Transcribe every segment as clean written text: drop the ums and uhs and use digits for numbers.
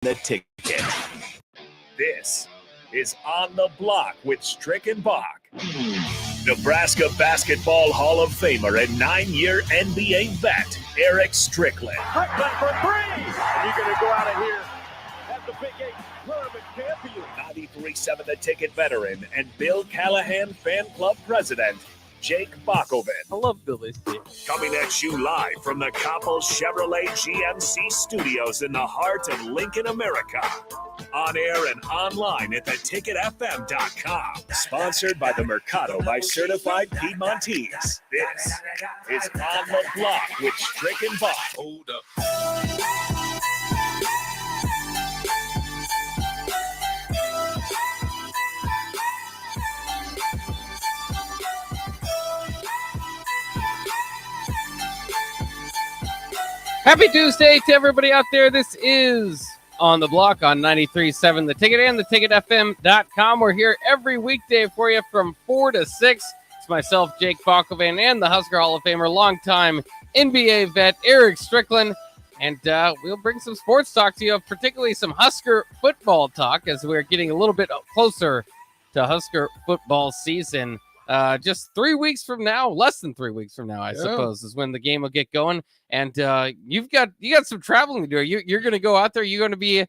the ticket. This is On the Block with Strick and Bach. Nebraska Basketball Hall of Famer and 9-year NBA vet, Eric Strickland. Strickland for three! And you're going to go out of here as the Big 8 tournament champion. 93.7 The Ticket veteran and Bill Callahan fan club president, Jake Bakoven. I love Billy. Coming at you live from the Coppel Chevrolet GMC studios in the heart of Lincoln, America. On air and online at theticketfm.com. Sponsored by the Mercado by Certified Piedmontese. This is On the Block with Strick and Bach. Hold up. Happy Tuesday to everybody out there. This is On the Block on 93.7 The Ticket and theticketfm.com. We're here every weekday for you from 4 to 6. It's myself, Jake Bakoven, and the Husker Hall of Famer, longtime NBA vet, Eric Strickland. And we'll bring some sports talk to you, particularly some Husker football talk as we're getting a little bit closer to Husker football season. Just 3 weeks from now, less than 3 weeks from now, I suppose, is when the game will get going. And you got some traveling to do. You're going to go out there. You're going to be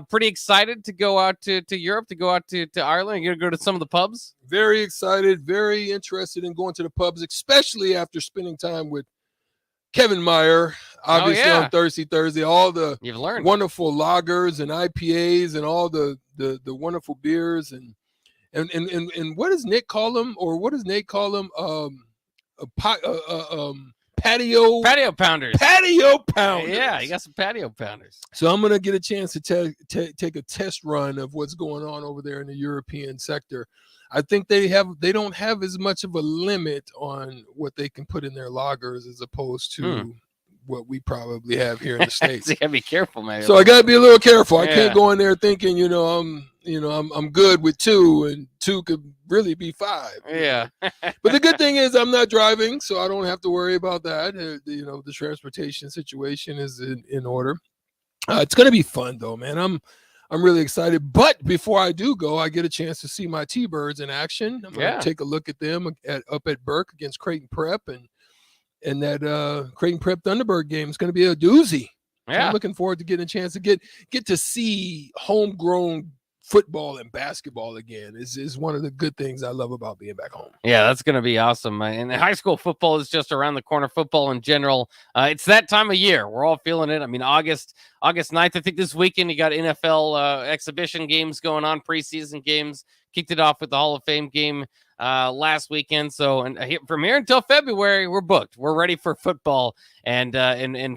pretty excited to go out to Europe, to go out to Ireland. You're going to go to some of the pubs. Very excited, very interested in going to the pubs, especially after spending time with Kevin Meyer, obviously on Thursday, all the wonderful lagers and IPAs and all the wonderful beers and what does Nick call them, or what does Nate call them? Patio pounders. Patio pounders. Yeah, you got some patio pounders. So I'm gonna get a chance to take a test run of what's going on over there in the European sector. I think they don't have as much of a limit on what they can put in their lagers as opposed to what we probably have here in the States. So you gotta be careful, man. So I gotta be a little careful. I can't go in there thinking, I'm good with 2, and 2 could really be 5. Yeah. But the good thing is I'm not driving, so I don't have to worry about that. The transportation situation is in order. It's gonna be fun though, man. I'm really excited. But before I do go, I get a chance to see my T-Birds in action. I'm gonna take a look at them up at Burke against Creighton Prep, and that Creighton Prep Thunderbird game is going to be a doozy. Yeah. So I'm looking forward to getting a chance to get to see homegrown football and basketball again. Is one of the good things I love about being back home. Yeah, that's going to be awesome. And high school football is just around the corner. Football in general, it's that time of year. We're all feeling it. I mean, August 9th, I think this weekend you got NFL exhibition games going on, preseason games. Kicked it off with the Hall of Fame game last weekend. So, and from here until February, we're booked. We're ready for football, and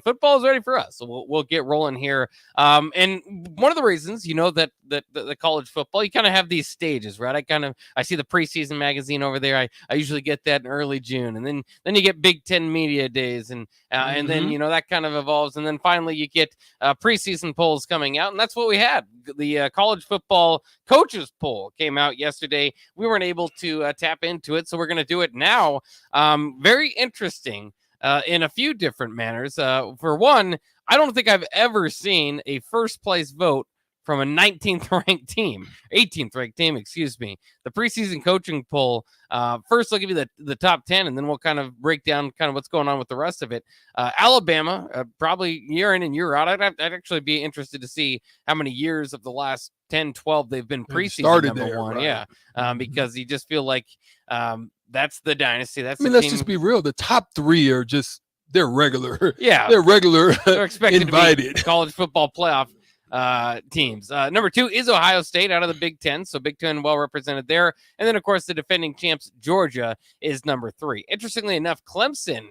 football is ready for us. So we'll get rolling here. And one of the reasons, that the college football, you kind of have these stages, right? I see the preseason magazine over there. I usually get that in early June, and then you get Big Ten media days, and then that kind of evolves, and then finally you get preseason polls coming out, and that's what we had. The college football coaches poll came out yesterday. We weren't able to tap into it, so we're going to do it now. Very interesting in a few different manners. For one, I don't think I've ever seen a first place vote from a 18th ranked team, excuse me. The preseason coaching poll, first I'll give you the top 10, and then we'll kind of break down kind of what's going on with the rest of it. Alabama, probably year in and year out. I'd actually be interested to see how many years of the last 10, 12 they've been preseason number one. Right. Yeah, because you just feel like that's the dynasty. Let's just be real. The top 3 are just, they're regular. Yeah. They're regular. They're expected invited. to be college football playoff teams. Number 2 is Ohio State out of the Big Ten, so Big Ten well represented there. And then, of course, the defending champs, Georgia, is number 3. Interestingly enough, Clemson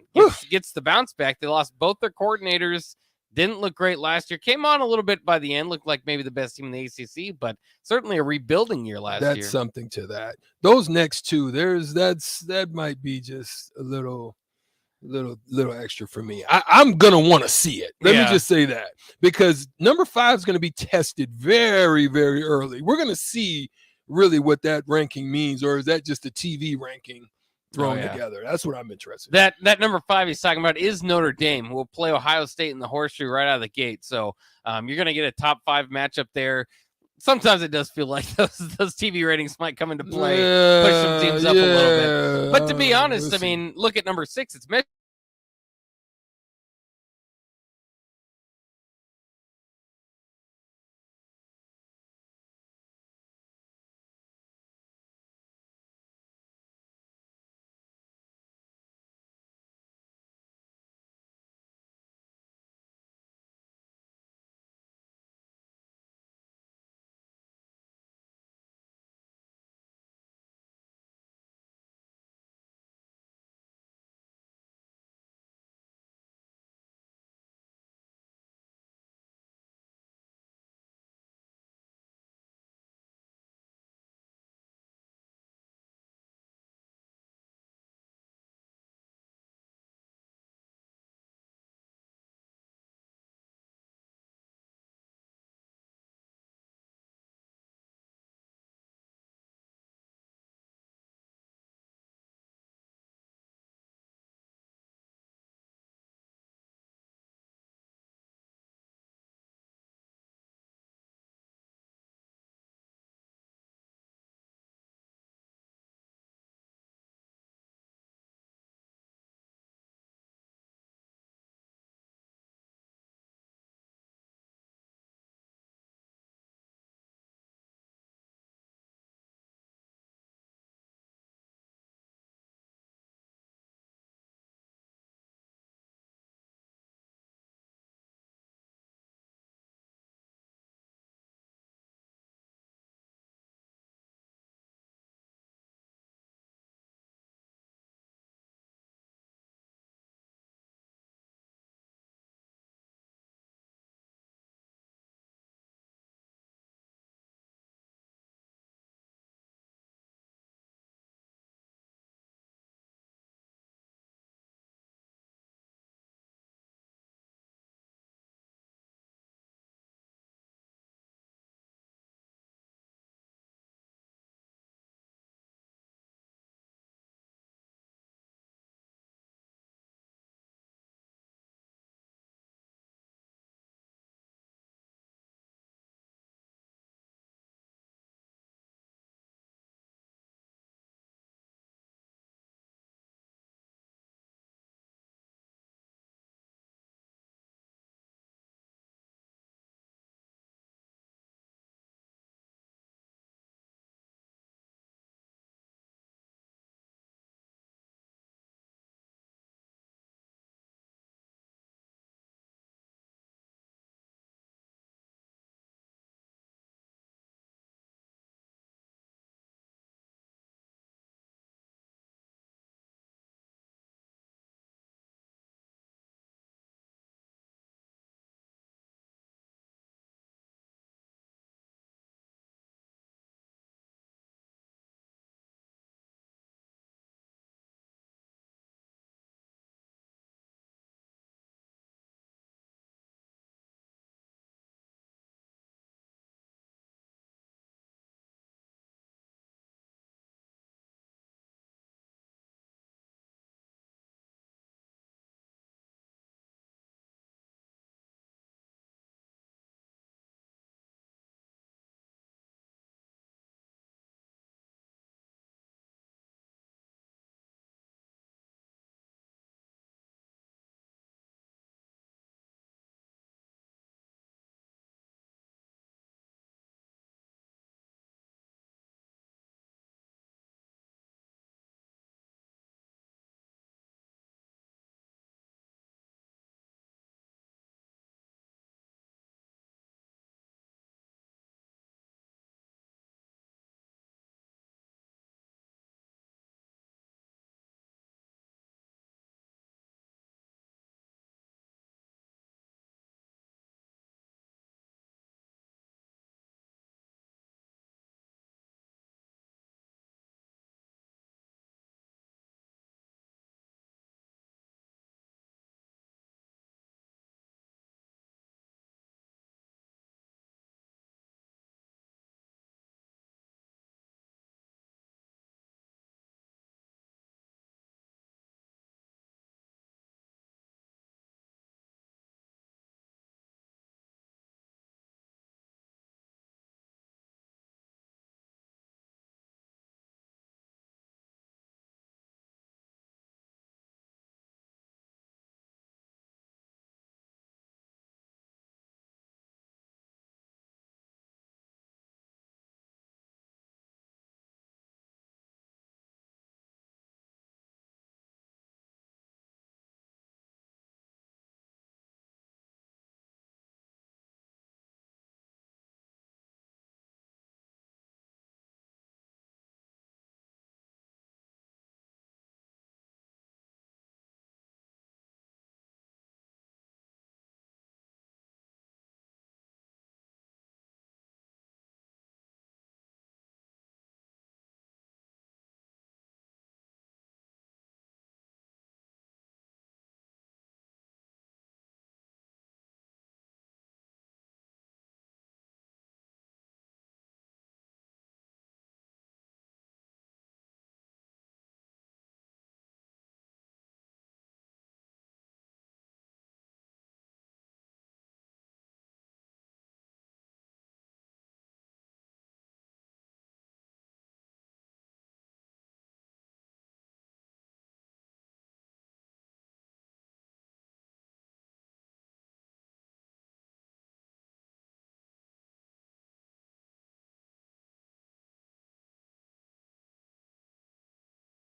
gets the bounce back. They lost both their coordinators. Didn't look great last year. Came on a little bit by the end. Looked like maybe the best team in the ACC, but certainly a rebuilding year last year. That's something to that. Those next 2, that might be just a little extra for me. I'm gonna want to see it. Let me just say that, because number 5 is going to be tested very, very early. We're going to see really what that ranking means, or is that just a TV ranking? thrown yeah. together. That's what I'm interested That number 5 he's talking about is Notre Dame, who will play Ohio State in the Horseshoe right out of the gate. So you're going to get a top 5 matchup there. Sometimes it does feel like those TV ratings might come into play, push some teams up a little bit. But to be honest, I mean, look at number 6. It's Michigan.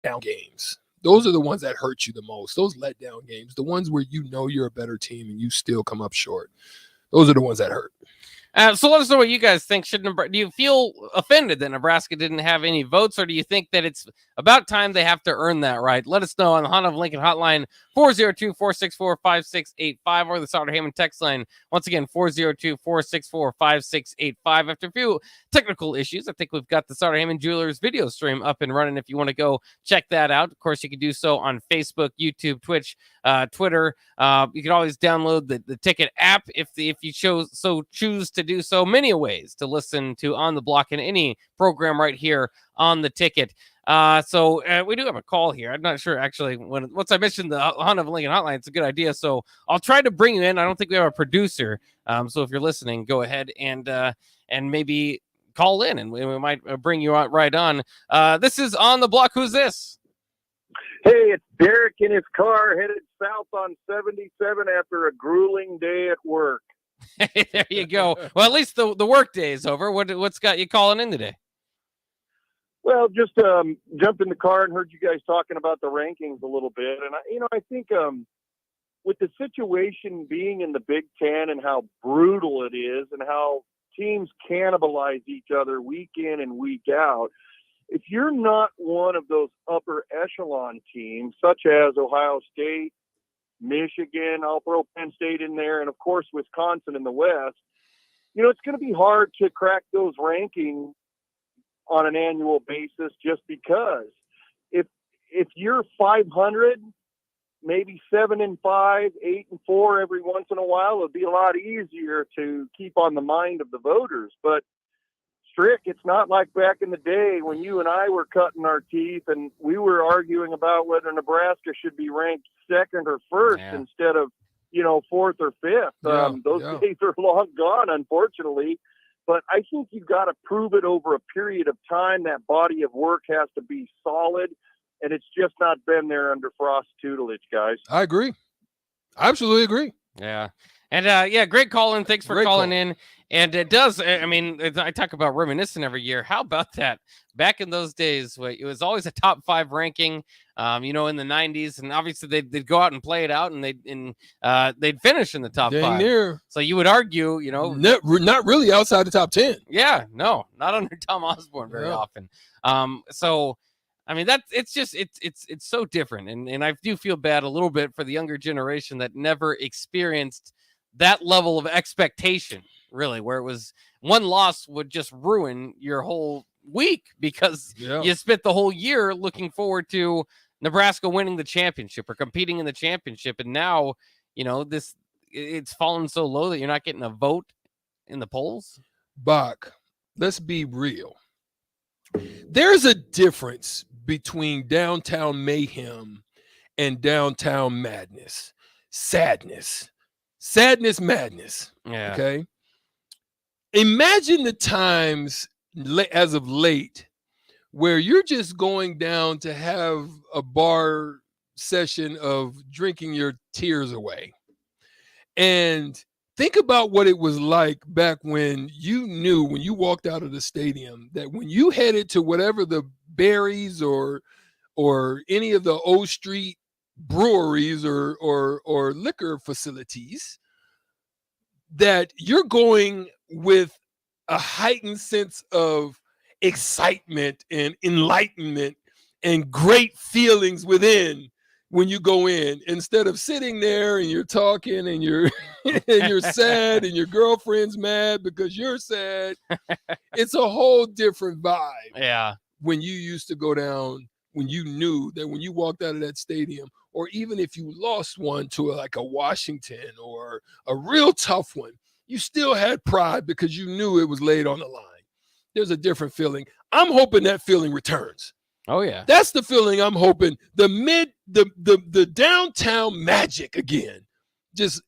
letdown games. Those are the ones that hurt you the most. Those letdown games, the ones where you know you're a better team and you still come up short. Those are the ones that hurt. So let us know what you guys think. Do you feel offended that Nebraska didn't have any votes, or do you think that it's about time they have to earn that right? Let us know on the Honda of Lincoln hotline, 402-464-5685, or the Sauter Heyman text line, once again, 402-464-5685. After a few technical issues, I think we've got the Sauter Heyman Jewelers video stream up and running if you want to go check that out. Of course, you can do so on Facebook, YouTube, Twitch, Twitter. You can always download the Ticket app if you choose to do so. Many ways to listen to On the Block in any program right here on the Ticket. So we do have a call here. I'm not sure actually once I mentioned the Honda of Lincoln hotline, it's a good idea. So I'll try to bring you in. I don't think we have a producer. So if you're listening, go ahead and maybe call in and we might bring you out right on. This is On the Block. Who's this? Hey, it's Derek in his car headed south on 77 after a grueling day at work. There you go. Well, at least the work day is over. What's got you calling in today? Well, just jumped in the car and heard you guys talking about the rankings a little bit. And, I think with the situation being in the Big Ten and how brutal it is and how teams cannibalize each other week in and week out, if you're not one of those upper echelon teams, such as Ohio State, Michigan, I'll throw Penn State in there, and of course Wisconsin in the West, it's going to be hard to crack those rankings on an annual basis, just because if you're 500, maybe 7-5, 8-4 every once in a while, it'd be a lot easier to keep on the mind of the voters. But Strick, it's not like back in the day when you and I were cutting our teeth and we were arguing about whether Nebraska should be ranked second or first instead of, fourth or fifth. Those days are long gone, unfortunately. But I think you've got to prove it over a period of time. That body of work has to be solid, and it's just not been there under Frost's tutelage, guys. I agree. I absolutely agree. Yeah. And great call in. Thanks for calling in. And it does. I talk about reminiscing every year. How about that? Back in those days, it was always a top 5 ranking, in the 90s. And obviously they'd go out and play it out and they'd finish in the top 5. Near. So you would argue, not really outside the top 10. Yeah, no, not under Tom Osborne very often. It's so different. And I do feel bad a little bit for the younger generation that never experienced that level of expectation, really, where it was one loss would just ruin your whole week because you spent the whole year looking forward to Nebraska winning the championship or competing in the championship. And now, it's fallen so low that you're not getting a vote in the polls. Bach, let's be real. There's a difference between downtown mayhem and downtown madness. Sadness, madness. Yeah. Okay. Imagine the times as of late where you're just going down to have a bar session of drinking your tears away. And think about what it was like back when you knew when you walked out of the stadium that when you headed to whatever the Berries or any of the O Street breweries or liquor facilities, that you're going with a heightened sense of excitement and enlightenment and great feelings within when you go in, instead of sitting there and you're talking and you're and you're sad and your girlfriend's mad because you're sad. It's a whole different vibe. Yeah. When you used to go down, when you knew that when you walked out of that stadium, or even if you lost one to like a Washington or a real tough one, you still had pride because you knew it was laid on the line. There's a different feeling. I'm hoping that feeling returns. Oh yeah. That's the feeling I'm hoping. The downtown magic again. Just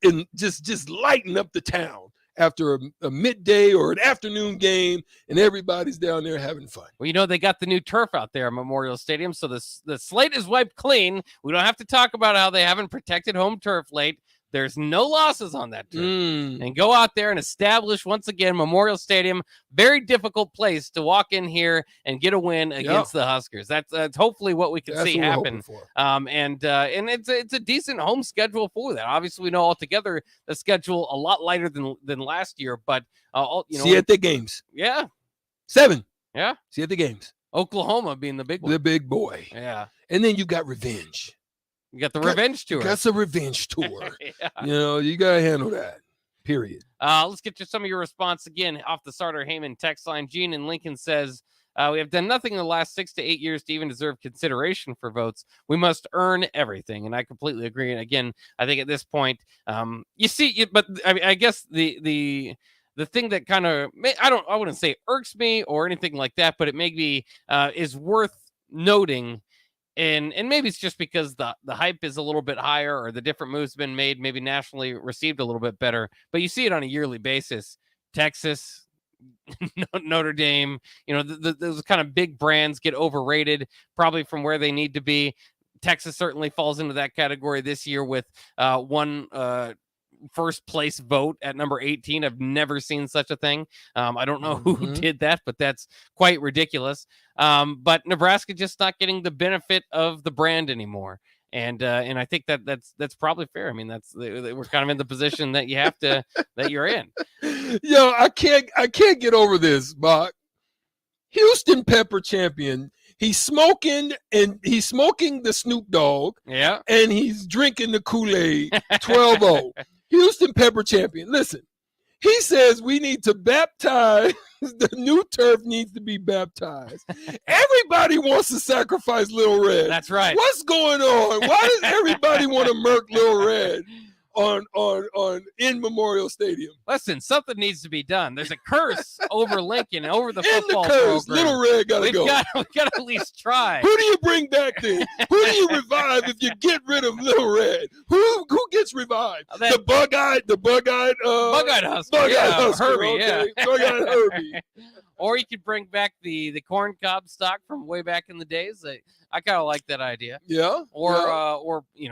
lighten up the town after a midday or an afternoon game, and everybody's down there having fun. Well, they got the new turf out there at Memorial Stadium, so the slate is wiped clean. We don't have to talk about how they haven't protected home turf late. There's no losses on that turf. And go out there and establish, once again, Memorial Stadium, very difficult place to walk in here and get a win against the Huskers. That's hopefully what we can see happen. And it's a decent home schedule for that. Obviously, we know altogether the schedule a lot lighter than last year, but see you at the games. Yeah. 7. Yeah. See you at the games. Oklahoma being the big one. The big boy. Yeah. And then you got revenge. You got the revenge tour. That's a revenge tour. You got to handle that. Period. Let's get to some of your response again off the Sartor Heyman text line. Gene in Lincoln says, we have done nothing in the last 6 to 8 years to even deserve consideration for votes. We must earn everything. And I completely agree. And again, I think at this point, but I guess the thing that kind of, I wouldn't say irks me or anything like that, but it maybe is worth noting. And maybe it's just because the hype is a little bit higher, or the different moves have been made, maybe nationally received a little bit better. But you see it on a yearly basis. Texas, Notre Dame, those kind of big brands get overrated, probably from where they need to be. Texas certainly falls into that category this year with one first place vote at number 18. I've never seen such a thing. I don't know who did that, but that's quite ridiculous. But Nebraska just not getting the benefit of the brand anymore. And I think that's probably fair. I mean, we're kind of in the position that you have to, that you're in. Yo, I can't get over this, Bach. Houston Pepper champion. He's smoking the Snoop Dogg. Yeah. And he's drinking the Kool-Aid 12-0. Houston Pepper champion. Listen, he says we need to baptize. The new turf needs to be baptized. Everybody wants to sacrifice Little Red. That's right. What's going on? Why does everybody want to murk Little Red in Memorial Stadium? Listen, something needs to be done. There's a curse over Lincoln and over the football curse. program. Little Red gotta go. We got to at least try. Who do you bring back then? Who do you revive if you get rid of Little Red? Who gets revived? The bug-eyed Husker. Husker. Herbie, okay. Bug-eyed Herbie. Or you could bring back the corn cob stock from way back in the days. I kind of like that idea. Yeah. Or we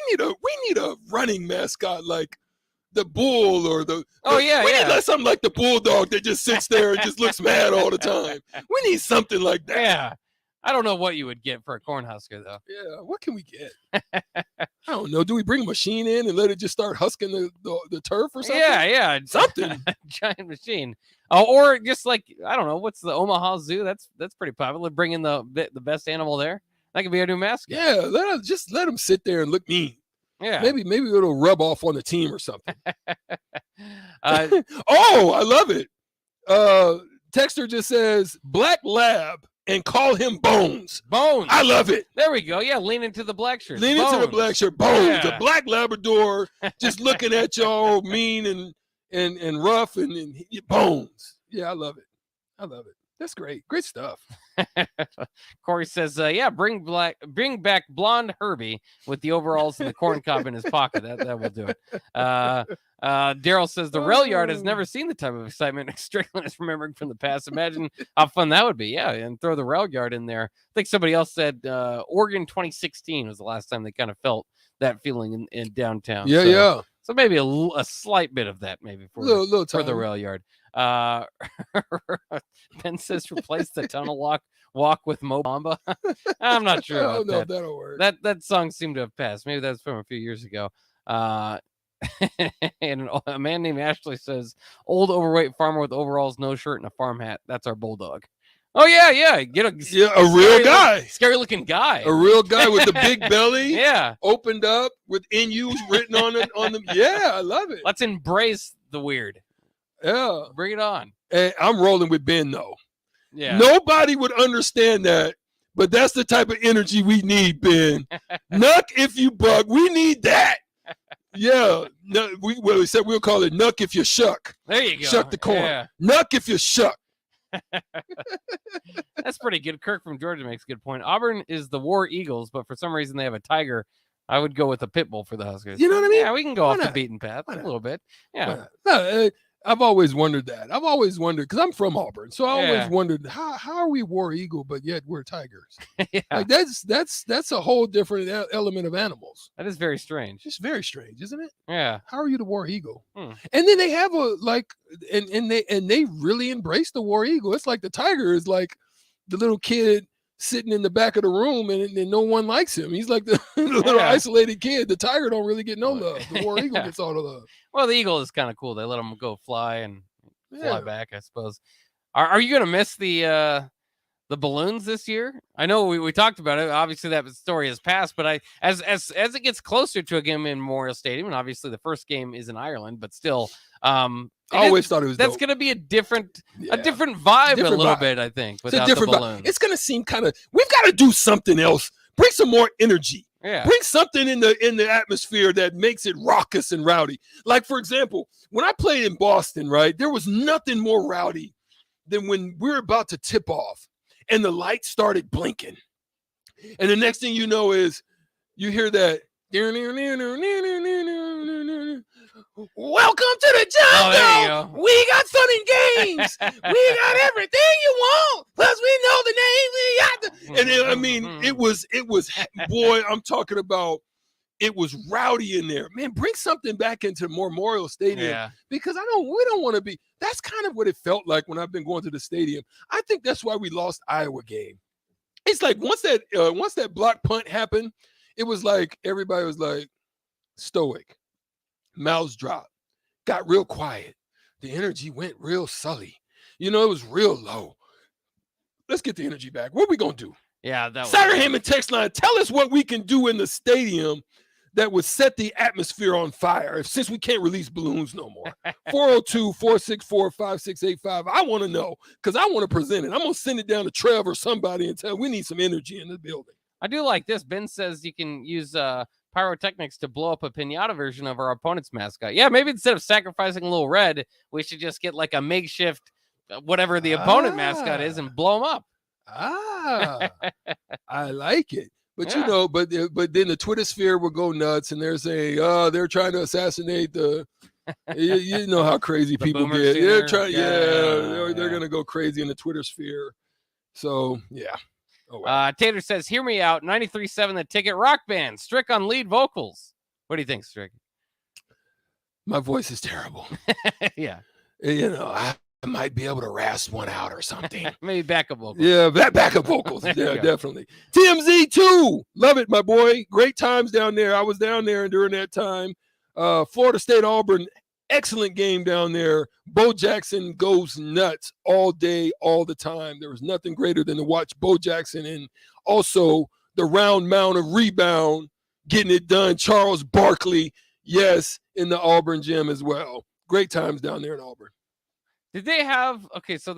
need a running mascot like the bull or the. Oh we need something like the bulldog that just sits there and just looks mad all the time. We need something like that. Yeah. I don't know what you would get for a Cornhusker, though. Yeah, what can we get? I don't know. Do we bring a machine in and let it just start husking the turf or something? Yeah. Something. Giant machine. Or just like, I don't know, what's the Omaha Zoo? That's pretty popular. Bring in the best animal there. That could be our new mascot. Yeah, let them sit there and look mean. Yeah. Maybe it'll rub off on the team or something. Oh, I love it. Texter just says Black Lab and call him Bones. Bones. I love it. There we go. Yeah, lean into the black shirt. Lean into the black shirt. Bones. Yeah. The black Labrador just looking at y'all mean and rough and Bones. Yeah, I love it. That's great. Great stuff. Corey says, bring back blonde Herbie with the overalls and the corn cob in his pocket. That will do it. Daryl says the rail yard has never seen the type of excitement Strickland is remembering from the past. Imagine how fun that would be. Yeah, and throw the rail yard in there. I think somebody else said Oregon 2016 was the last time they kind of felt that feeling in downtown. Yeah. So maybe a slight bit of that, maybe for the rail yard. Ben says replace the tunnel walk with Mo Bamba. I'm not sure about that. That'll work. That song seemed to have passed. Maybe that's from a few years ago. And a man named Ashley says, old overweight farmer with overalls, no shirt, and a farm hat. That's our bulldog. Oh, yeah. Get a real guy. Scary looking guy. A real guy with the big belly. Yeah. Opened up with NUs written on them. Yeah, I love it. Let's embrace the weird. Yeah. Bring it on. And I'm rolling with Ben, though. Yeah. Nobody would understand that, but that's the type of energy we need, Ben. Nuck if you bug. We need that. Yeah. No, we said we'll call it Nuck if you shuck. There you go. Shuck the corn. Yeah. Nuck if you shuck. That's pretty good. Kirk from Georgia makes a good point. Auburn is the War Eagles, but for some reason they have a tiger. I would go with a pit bull for the Huskers. You know what I mean? Yeah, we can go off the beaten path a little bit. Yeah. I've always wondered that. I've always wondered, because I'm from Auburn, so I always Yeah. wondered how are we War Eagle, but yet we're Tigers? Yeah. Like that's a whole different element of animals. That is very strange. It's very strange, isn't it? Yeah. How are you the War Eagle? Hmm. And then they have and they really embrace the War Eagle. It's like the tiger is like the little kid sitting in the back of the room and no one likes him. He's like the little isolated kid. The tiger don't really get no love. The War Eagle gets all the love. Well, the eagle is kind of cool. They let them go fly and fly back, I suppose. Are you gonna miss the balloons this year? I know we talked about it. Obviously, that story has passed, but as it gets closer to a game in Memorial Stadium, and obviously the first game is in Ireland, but still, I always thought it was that's dope. going to be a different vibe, a little bit. I think it's a different vibe. It's going to seem kind of. We've got to do something else. Bring some more energy. Yeah. Bring something in the atmosphere that makes it raucous and rowdy. Like, for example, when I played in Boston, right, there was nothing more rowdy than when we're about to tip off and the lights started blinking. And the next thing you know is you hear that. Welcome to the jungle. We got fun and games. We got everything you want. Plus, we know the name. We got the. And then, I mean, it was. Boy, I'm talking about. It was rowdy in there, man. Bring something back into Memorial Stadium because we don't want to be. That's kind of what it felt like when I've been going to the stadium. I think that's why we lost Iowa game. It's like once that block punt happened, it was like everybody was like stoic, mouths dropped, got real quiet. The energy went real sully. It was real low. Let's get the energy back. What are we gonna do? Yeah, that was Satterhammond text line. Tell us what we can do in the stadium that would set the atmosphere on fire since we can't release balloons no more. 402-464-5685. I want to know because I want to present it. I'm going to send it down to Trev or somebody and tell we need some energy in the building. I do like this. Ben says you can use pyrotechnics to blow up a pinata version of our opponent's mascot. Yeah, maybe instead of sacrificing a little red, we should just get like a makeshift, whatever the opponent mascot is, and blow them up. I like it. But but then the Twitter sphere will go nuts, and they're saying, they're trying to assassinate the. you know how crazy people get. They're trying, they're gonna go crazy in the Twitter sphere. So yeah. Oh, wow. Tater says, "Hear me out." 93.7 The Ticket rock band. Strick on lead vocals. What do you think, Strick? My voice is terrible. Yeah. I might be able to rasp one out or something. Maybe backup vocals. Yeah, backup vocals. Yeah, definitely. TMZ too. Love it, my boy. Great times down there. I was down there during that time. Florida State Auburn, excellent game down there. Bo Jackson goes nuts all day, all the time. There was nothing greater than to watch Bo Jackson and also the round mound of rebound, getting it done. Charles Barkley, yes, in the Auburn gym as well. Great times down there in Auburn. Did they have, I guess it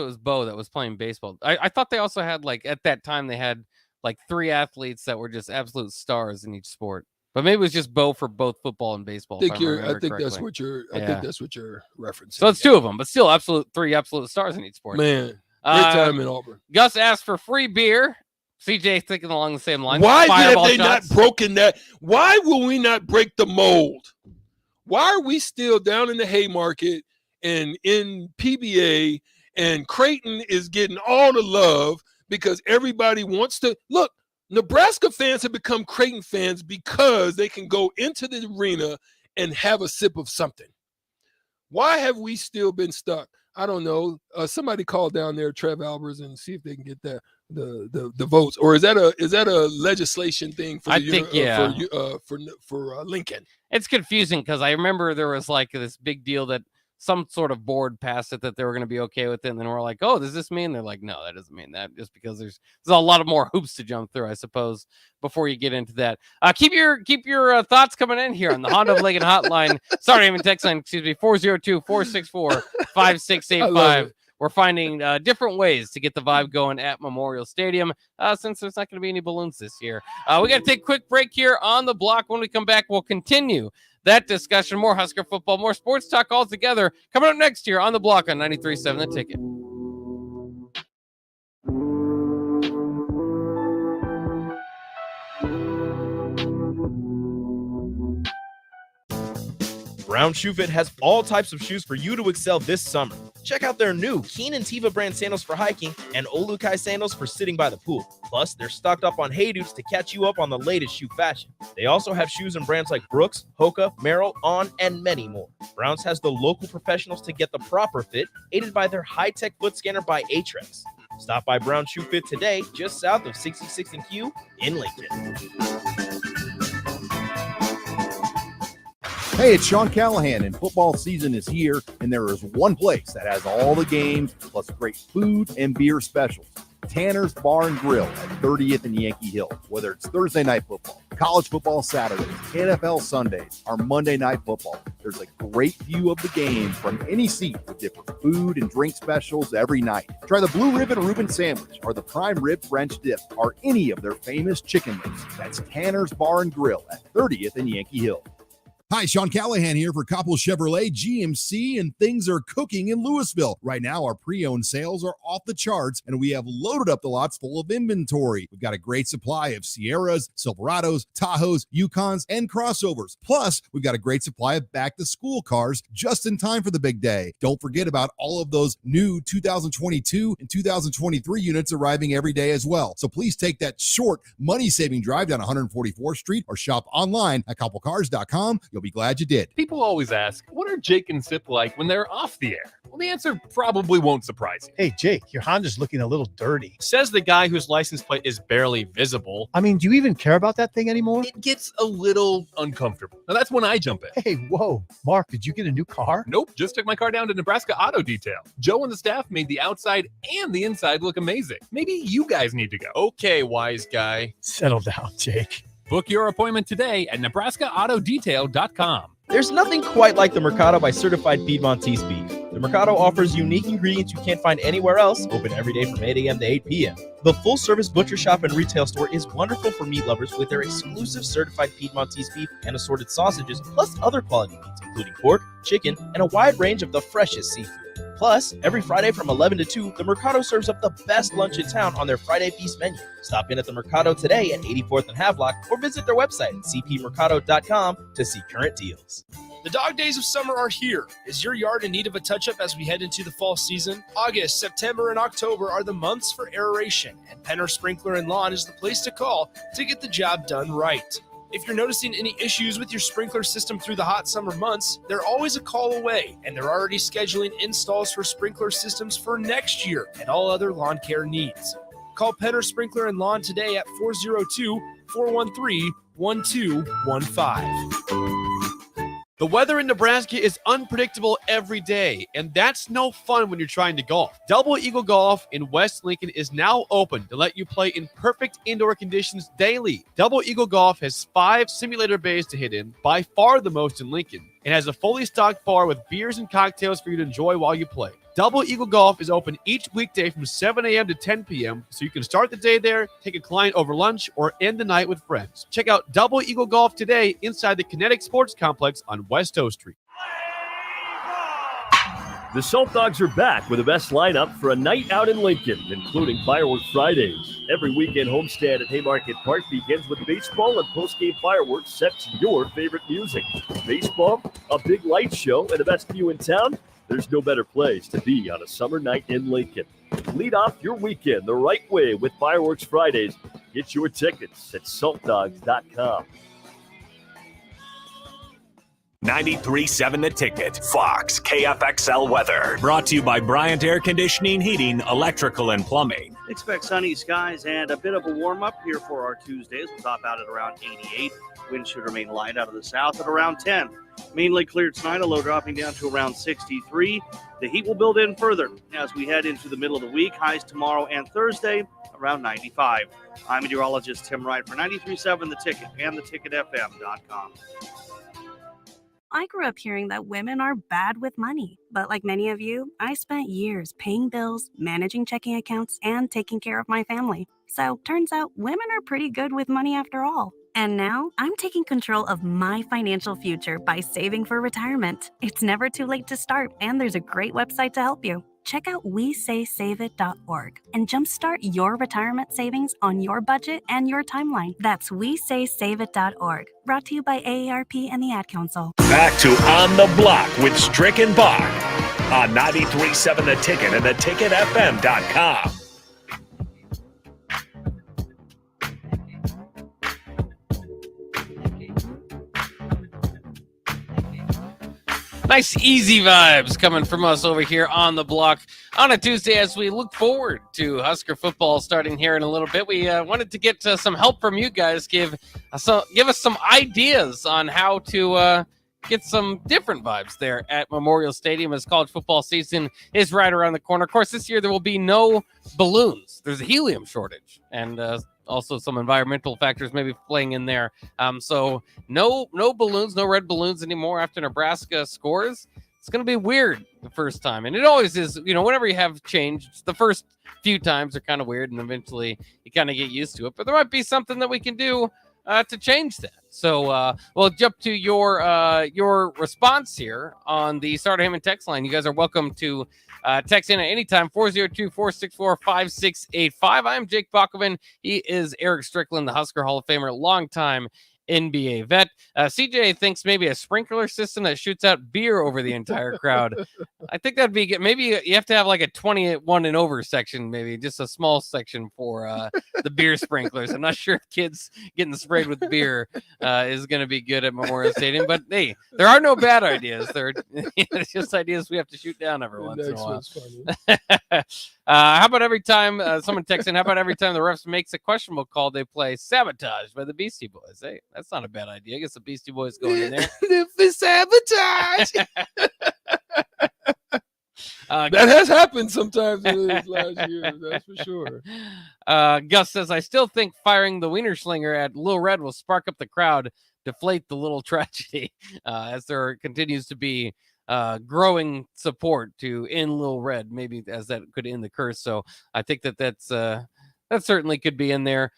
was Bo that was playing baseball. I thought they also had, like, at that time, they had, like, 3 athletes that were just absolute stars in each sport. But maybe it was just Bo for both football and baseball. I think that's what you're referencing. So it's 2 of them, but still 3 absolute stars in each sport. Man, great time in Auburn. Gus asked for free beer. CJ thinking along the same lines. Why have they not broken that? Why will we not break the mold? Why are we still down in the Haymarket and in PBA and Creighton is getting all the love because everybody wants to look? Nebraska fans have become Creighton fans because they can go into the arena and have a sip of something. Why have we still been stuck? I don't know. Somebody call down there, Trev Albers, and see if they can get the votes. Or is that a legislation thing for for Lincoln? It's confusing because I remember there was like this big deal that some sort of board passed it that they were going to be okay with it, and then we're like, oh, does this mean? They're like, no, that doesn't mean that, just because there's a lot of more hoops to jump through, I suppose, before you get into that. Keep your thoughts coming in here on the Honda of Lincoln hotline. Sorry, I'm in text line, 402-464-5685. We're finding different ways to get the vibe going at Memorial Stadium since there's not going to be any balloons this year. We got to take a quick break here on the block. When we come back, we'll continue that discussion. More Husker football, more sports talk all together. Coming up next year on the block on 93.7 The Ticket. Brown Shoe Fit has all types of shoes for you to excel this summer. Check out their new Keen and Tiva brand sandals for hiking and Olukai sandals for sitting by the pool. Plus, they're stocked up on Hey Dudes to catch you up on the latest shoe fashion. They also have shoes and brands like Brooks, Hoka, Merrell, On, and many more. Browns has the local professionals to get the proper fit, aided by their high-tech foot scanner by Aetrex. Stop by Brown Shoe Fit today, just south of 66th and Q in Lincoln. Hey, it's Sean Callahan, and football season is here, and there is one place that has all the games, plus great food and beer specials. Tanner's Bar and Grill at 30th and Yankee Hill. Whether it's Thursday night football, college football Saturdays, NFL Sundays, or Monday night football, there's a great view of the game from any seat with different food and drink specials every night. Try the Blue Ribbon Reuben Sandwich or the Prime Rib French Dip or any of their famous chicken wings. That's Tanner's Bar and Grill at 30th and Yankee Hill. Hi, Sean Callahan here for Coppell Chevrolet GMC, and things are cooking in Louisville. Right now, our pre-owned sales are off the charts, and we have loaded up the lots full of inventory. We've got a great supply of Sierras, Silverados, Tahoes, Yukons, and crossovers. Plus, we've got a great supply of back-to-school cars just in time for the big day. Don't forget about all of those new 2022 and 2023 units arriving every day as well. So please take that short, money-saving drive down 144th Street or shop online at CoppellCars.com. You'll be glad you did. People always ask, what are Jake and Sip like when they're off the air? Well, the answer probably won't surprise you. Hey, Jake, your Honda's looking a little dirty. Says the guy whose license plate is barely visible. I mean, do you even care about that thing anymore? It gets a little uncomfortable. Now, that's when I jump in. Hey, whoa. Mark, did you get a new car? Nope, just took my car down to Nebraska Auto Detail. Joe and the staff made the outside and the inside look amazing. Maybe you guys need to go. Okay, wise guy. Settle down, Jake. Book your appointment today at NebraskaAutoDetail.com. There's nothing quite like the Mercado by Certified Piedmontese Beef. The Mercado offers unique ingredients you can't find anywhere else, open every day from 8 a.m. to 8 p.m. The full-service butcher shop and retail store is wonderful for meat lovers with their exclusive Certified Piedmontese beef and assorted sausages, plus other quality meats, including pork, chicken, and a wide range of the freshest seafood. Plus, every Friday from 11 to 2, the Mercado serves up the best lunch in town on their Friday Feast menu. Stop in at the Mercado today at 84th and Havelock or visit their website at cpmercado.com to see current deals. The dog days of summer are here. Is your yard in need of a touch-up as we head into the fall season? August, September, and October are the months for aeration, and Penner Sprinkler and Lawn is the place to call to get the job done right. If you're noticing any issues with your sprinkler system through the hot summer months, they're always a call away, and they're already scheduling installs for sprinkler systems for next year and all other lawn care needs. Call Penner Sprinkler and Lawn today at 402-413-1215. The weather in Nebraska is unpredictable every day, and that's no fun when you're trying to golf. Double Eagle Golf in West Lincoln is now open to let you play in perfect indoor conditions daily. Double Eagle Golf has 5 simulator bays to hit in, by far the most in Lincoln, and has a fully stocked bar with beers and cocktails for you to enjoy while you play. Double Eagle Golf is open each weekday from 7 a.m. to 10 p.m., so you can start the day there, take a client over lunch, or end the night with friends. Check out Double Eagle Golf today inside the Kinetic Sports Complex on West O Street. The Salt Dogs are back with the best lineup for a night out in Lincoln, including Fireworks Fridays. Every weekend homestand at Haymarket Park begins with baseball and post-game fireworks set to your favorite music. Baseball, a big light show, and the best view in town. There's no better place to be on a summer night in Lincoln. Lead off your weekend the right way with Fireworks Fridays. Get your tickets at saltdogs.com. 93.7 The Ticket, Fox, KFXL weather. Brought to you by Bryant Air Conditioning, Heating, Electrical, and Plumbing. Expect sunny skies and a bit of a warm-up here for our Tuesdays. We'll top out at around 88. Wind should remain light out of the south at around 10. Mainly cleared tonight, a low dropping down to around 63. The heat will build in further as we head into the middle of the week. Highs tomorrow and Thursday around 95. I'm meteorologist Tim Wright for 93.7 The Ticket and theticketfm.com. I grew up hearing that women are bad with money. But like many of you, I spent years paying bills, managing checking accounts, and taking care of my family. So turns out women are pretty good with money after all. And now I'm taking control of my financial future by saving for retirement. It's never too late to start, and there's a great website to help you. check out WeSaySaveIt.org and jumpstart your retirement savings on your budget and your timeline. That's WeSaySaveIt.org. Brought to you by AARP and the Ad Council. Back to On the Block with Strick and Bach on 93.7 The Ticket and theticketfm.com. Nice, easy vibes coming from us over here on the block on a Tuesday as we look forward to Husker football starting here in a little bit. We wanted to get some help from you guys, give us some ideas on how to get some different vibes there at Memorial Stadium as college football season is right around the corner. Of course, this year there will be no balloons. There's a helium shortage, and also some environmental factors maybe playing in there. So no balloons, no red balloons anymore after Nebraska scores. It's going to be weird the first time. And it always is, whenever you have change, the first few times are kind of weird and eventually you kind of get used to it. But there might be something that we can do to change that. So we'll jump to your response here on the Starter Heyman text line. You guys are welcome to text in at any time, 402-464-5685. I'm Jake Bakoven. He is Eric Strickland, the Husker Hall of Famer, longtime NBA vet. CJ thinks maybe a sprinkler system that shoots out beer over the entire crowd. I think that'd be good. Maybe you have to have like a 21 and over section, maybe just a small section for the beer sprinklers. I'm not sure if kids getting sprayed with beer is going to be good at Memorial Stadium, but hey, there are no bad ideas. It's just ideas we have to shoot down every once in a while. How about every time someone texts in, how about every time the refs makes a questionable call, they play Sabotage by the Beastie Boys? Hey, that's not a bad idea. I guess the Beastie Boys going in there. For sabotage. That has happened sometimes in this last year, that's for sure. Gus says, I still think firing the Wiener Slinger at Lil Red will spark up the crowd, deflate the little tragedy, as there continues to be growing support to end Lil Red, maybe as that could end the curse. So I think that certainly could be in there.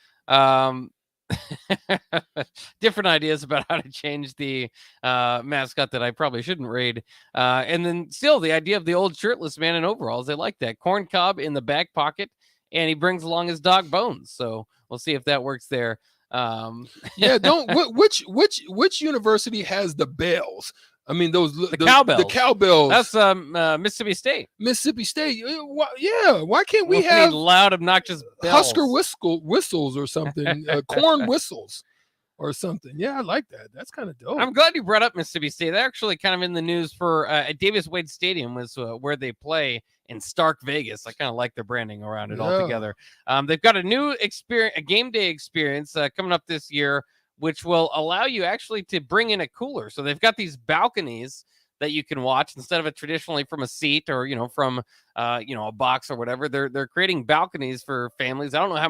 Different ideas about how to change the mascot that I probably shouldn't raid. And then still the idea of the old shirtless man in overalls. They like that. Corn cob in the back pocket, and he brings along his dog Bones. So we'll see if that works there. Yeah, which university has the bells? I mean, the cowbells. The cowbells. That's Mississippi State. Mississippi State. Yeah. Why can't we need have loud, obnoxious bells? Husker whistles or something? Corn whistles or something. Yeah, I like that. That's kind of dope. I'm glad you brought up Mississippi State. They're actually kind of in the news for at Davis Wade Stadium was where they play in Stark Vegas. I kind of like their branding around it altogether. They've got a new experience, a game day experience coming up this year, which will allow you actually to bring in a cooler. So they've got these balconies that you can watch instead of it traditionally from a seat or, from, a box or whatever. They're creating balconies for families. I don't know how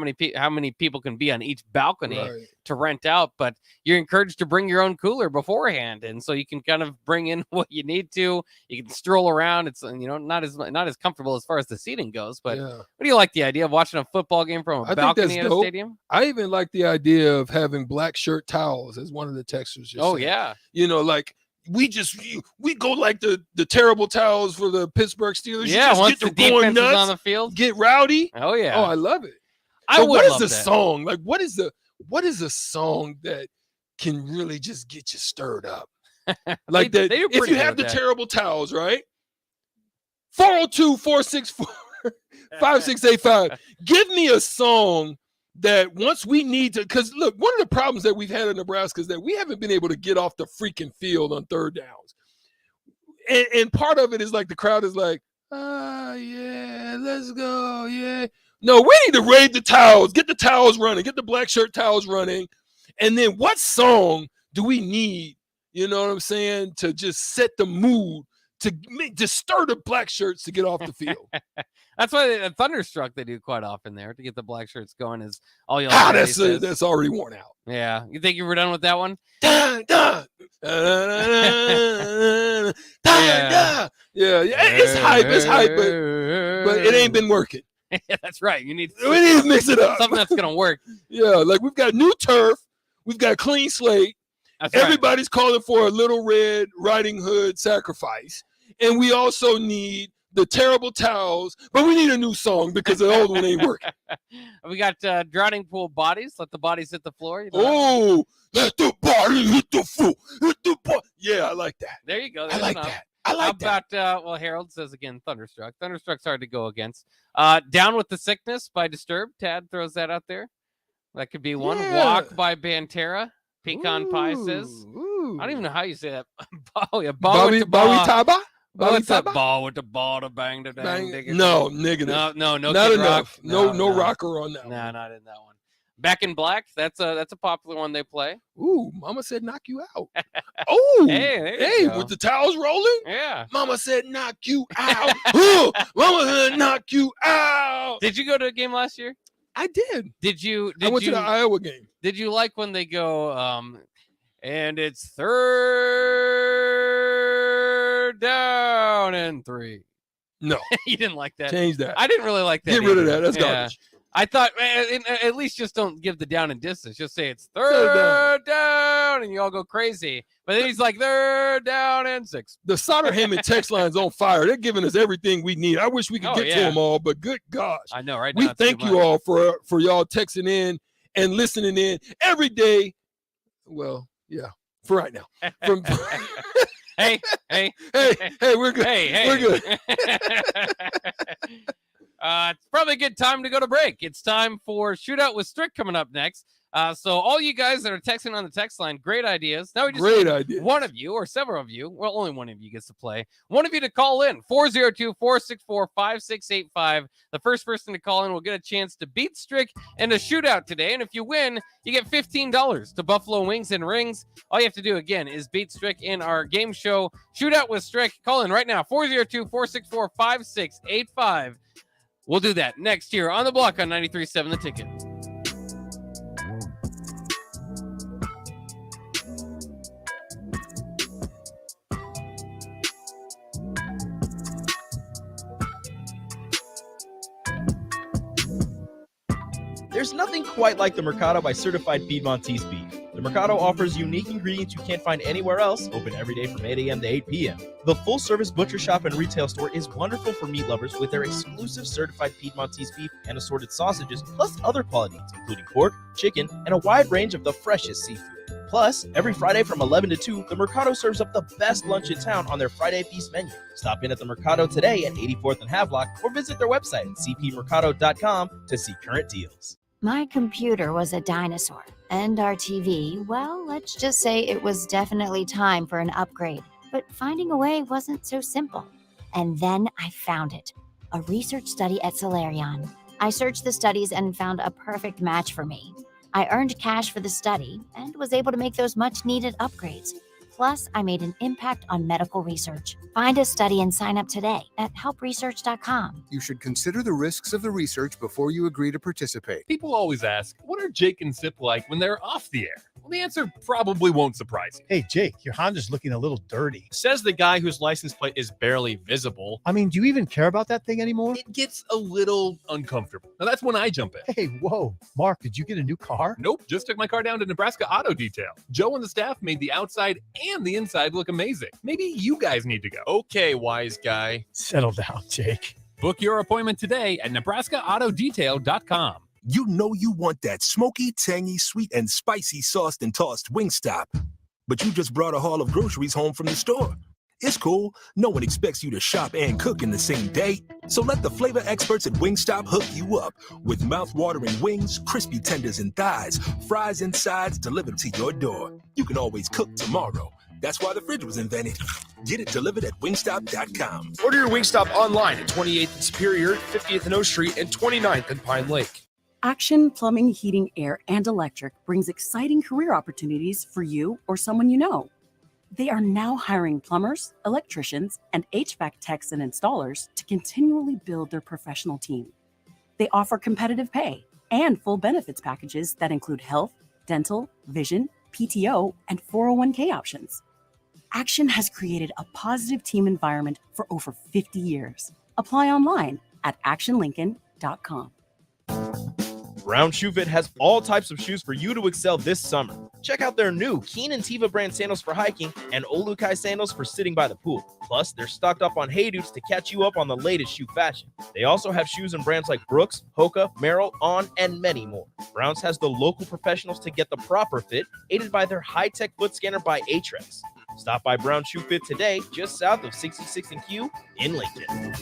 many people can be on each balcony to rent out, but you're encouraged to bring your own cooler beforehand. And so you can kind of bring in what you need to. You can stroll around. It's, not as comfortable as far as the seating goes, but what do you like the idea of watching a football game from a balcony at a stadium? I even like the idea of having black shirt towels, as one of the texters just said. Yeah. Like, we go like the terrible towels for the Pittsburgh Steelers. Yeah, you once just the defense is on the field, get rowdy. Oh yeah, I love it. What is the song? Like, what is a song that can really just get you stirred up? Like that. If you have the terrible towels, right? 402-464-5685. Give me a song that once we need to, because look, one of the problems that we've had in Nebraska is that we haven't been able to get off the freaking field on third downs. And part of it is like the crowd is like, yeah, let's go. Yeah. No, we need to raid the towels, get the towels running, get the black shirt towels running. And then what song do we need, you know what I'm saying, to just set the mood to stir the black shirts to get off the field? That's why Thunderstruck they do quite often there to get the black shirts going. Is all you that's already worn out. Yeah, you think you were done with that one? Yeah, it's hype, but it ain't been working. Yeah, that's right. We need to mix it up. Something that's gonna work. Yeah, like we've got new turf, we've got a clean slate. Everybody's calling for a Little Red Riding Hood sacrifice, and we also need the terrible towels, but we need a new song because the old one ain't working. We got drowning pool bodies. Let the bodies hit the floor. You know Oh, let the body hit the floor. Hit the yeah, I like that. there you go. I like that. I like How that. about well, Harold says again, Thunderstruck. Thunderstruck's hard to go against. Down with the Sickness by Disturbed. Tad throws that out there. That could be one. Yeah. Walk by Pantera. Pecan Pie says. Ooh. I don't even know how you say that. Oh yeah, Bowie Taba? What's that ball with the ball to bang the dang? No, negative. No, not Kid enough. Rock. No rocker on that. No, not in that one. Back in Black. That's a popular one they play. Ooh, Mama said knock you out. Oh, Hey, there you go. with the towels rolling. Yeah. Mama said knock you out. Mama said knock you out. Did you go to a game last year? I did. Did you? I went to the Iowa game. Did you like when they go? And it's 3rd down and 3. No, you didn't like that. Change that. I didn't really like that. Get rid of either. that. That's garbage. I thought at least just don't give the down and distance. Just say it's 3rd down, and you all go crazy. But then he's like 3rd down and 6. The Sauter Heyman text line's on fire. They're giving us everything we need. I wish we could get to them all, but good gosh. I know, right? We thank you all for y'all texting in and listening in every day. Well, yeah, for right now. From hey, we're good. We're good. It's probably a good time to go to break. It's time for Shootout with Strick coming up next. So all you guys that are texting on the text line, great ideas. Now we just Great need ideas. one of you or several of you. Well, only one of you gets to play. One of you to call in, 402-464-5685. The first person to call in will get a chance to beat Strick in a shootout today. And if you win, you get $15 to Buffalo Wings and Rings. All you have to do, again, is beat Strick in our game show, Shootout with Strick. Call in right now, 402-464-5685. We'll do that next year on The Block on 93.7 The Ticket. There's nothing quite like the Mercado by Certified Piedmontese beef. The Mercado offers unique ingredients you can't find anywhere else, open every day from 8 a.m. to 8 p.m. The full-service butcher shop and retail store is wonderful for meat lovers with their exclusive certified Piedmontese beef and assorted sausages, plus other qualities, including pork, chicken, and a wide range of the freshest seafood. Plus, every Friday from 11 to 2, the Mercado serves up the best lunch in town on their Friday Feast menu. Stop in at the Mercado today at 84th and Havelock or visit their website at cpmercado.com to see current deals. My computer was a dinosaur, and our TV, well, let's just say it was definitely time for an upgrade. But finding a way wasn't so simple. And then I found it, a research study at Solarion. I searched the studies and found a perfect match for me. I earned cash for the study and was able to make those much-needed upgrades. Plus, I made an impact on medical research. Find a study and sign up today at helpresearch.com. You should consider the risks of the research before you agree to participate. People always ask, what are Jake and Sip like when they're off the air? Well, the answer probably won't surprise you. Hey, Jake, your Honda's looking a little dirty. Says the guy whose license plate is barely visible. I mean, do you even care about that thing anymore? It gets a little uncomfortable. Now, that's when I jump in. Hey, whoa. Mark, did you get a new car? Nope, just took my car down to Nebraska Auto Detail. Joe and the staff made the outside and the inside look amazing. Maybe you guys need to go. Okay, wise guy. Settle down, Jake. Book your appointment today at NebraskaAutoDetail.com. You know you want that smoky, tangy, sweet, and spicy sauced and tossed Wingstop. But you just brought a haul of groceries home from the store. It's cool. No one expects you to shop and cook in the same day. So let the flavor experts at Wingstop hook you up with mouth-watering wings, crispy tenders and thighs, fries and sides delivered to your door. You can always cook tomorrow. That's why the fridge was invented. Get it delivered at Wingstop.com. Order your Wingstop online at 28th and Superior, 50th and O Street, and 29th and Pine Lake. Action Plumbing, Heating, Air, and Electric brings exciting career opportunities for you or someone you know. They are now hiring plumbers, electricians, and HVAC techs and installers to continually build their professional team. They offer competitive pay and full benefits packages that include health, dental, vision, PTO, and 401k options. Action has created a positive team environment for over 50 years. Apply online at actionlincoln.com. Brown Shoe Fit has all types of shoes for you to excel this summer. Check out their new Keen and Tiva brand sandals for hiking and Olukai sandals for sitting by the pool. Plus, they're stocked up on Hey Dudes to catch you up on the latest shoe fashion. They also have shoes in brands like Brooks, Hoka, Merrell, On, and many more. Browns has the local professionals to get the proper fit, aided by their high-tech foot scanner by Aetrex. Stop by Brown Shoe Fit today, just south of 66th and Q in Lincoln.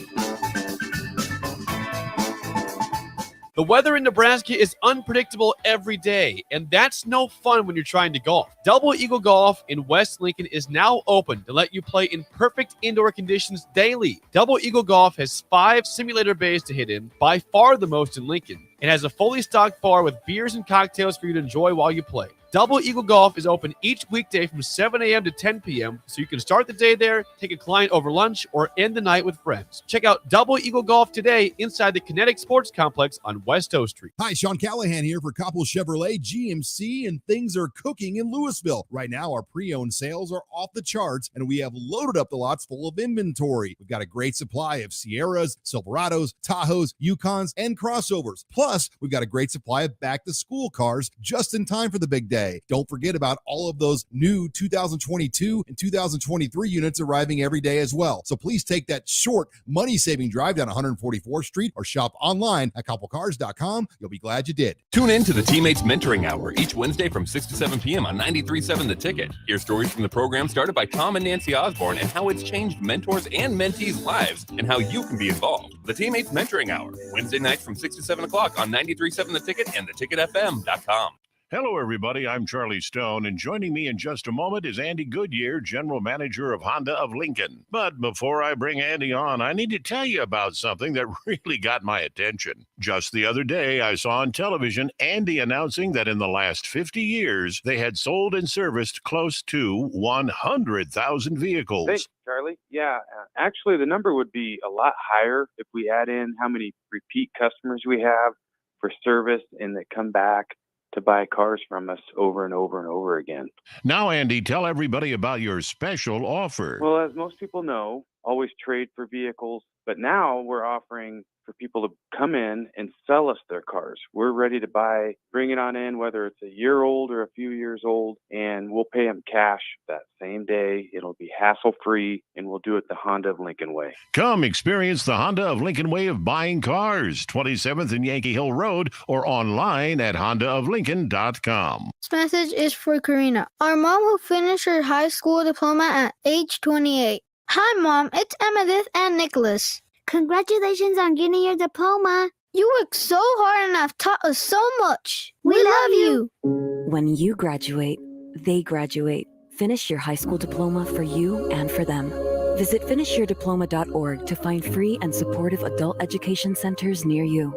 The weather in Nebraska is unpredictable every day, and that's no fun when you're trying to golf. Double Eagle Golf in West Lincoln is now open to let you play in perfect indoor conditions daily. Double Eagle Golf has 5 simulator bays to hit in, by far the most in Lincoln. It has a fully stocked bar with beers and cocktails for you to enjoy while you play. Double Eagle Golf is open each weekday from 7 a.m. to 10 p.m., so you can start the day there, take a client over lunch, or end the night with friends. Check out Double Eagle Golf today inside the Kinetic Sports Complex on West O Street. Hi, Sean Callahan here for Coppell Chevrolet GMC, and things are cooking in Louisville. Right now, our pre-owned sales are off the charts, and we have loaded up the lots full of inventory. We've got a great supply of Sierras, Silverados, Tahoes, Yukons, and crossovers. Plus, we've got a great supply of back-to-school cars just in time for the big day. Don't forget about all of those new 2022 and 2023 units arriving every day as well. So please take that short money-saving drive down 144th Street or shop online at coppellcars.com. You'll be glad you did. Tune in to the Teammates Mentoring Hour each Wednesday from 6 to 7 p.m. on 93.7 The Ticket. Hear stories from the program started by Tom and Nancy Osborne and how it's changed mentors and mentees' lives and how you can be involved. The Teammates Mentoring Hour, Wednesday nights from 6 to 7 o'clock on 93.7 The Ticket and theticketfm.com. Hello, everybody. I'm Charlie Stone, and joining me in just a moment is Andy Goodyear, General Manager of Honda of Lincoln. But before I bring Andy on, I need to tell you about something that really got my attention. Just the other day, I saw on television Andy announcing that in the last 50 years, they had sold and serviced close to 100,000 vehicles. Thanks, Charlie. Yeah, actually, the number would be a lot higher if we add in how many repeat customers we have for service and that come back to buy cars from us over and over and over again. Now, Andy, tell everybody about your special offer. Well, as most people know, always trade for vehicles, but now we're offering for people to come in and sell us their cars. We're ready to buy, bring it on in, whether it's a year old or a few years old, and we'll pay them cash that same day. It'll be hassle-free, and we'll do it the Honda of Lincoln way. Come experience the Honda of Lincoln way of buying cars, 27th and Yankee Hill Road, or online at hondaoflincoln.com. This message is for Karina, our mom who finished her high school diploma at age 28. Hi, Mom. It's Emmettith and Nicholas. Congratulations on getting your diploma. You worked so hard and have taught us so much. We love you. When you graduate, they graduate. Finish your high school diploma for you and for them. Visit finishyourdiploma.org to find free and supportive adult education centers near you.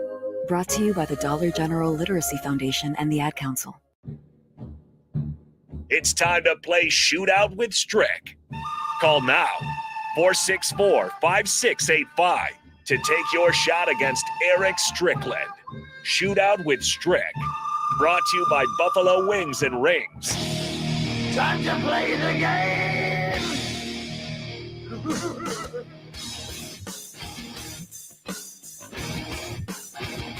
Brought to you by the Dollar General Literacy Foundation and the Ad Council. It's time to play Shootout with Strick. Call now, 464-5685, to take your shot against Eric Strickland. Shootout with Strick. Brought to you by Buffalo Wings and Rings. Time to play the game!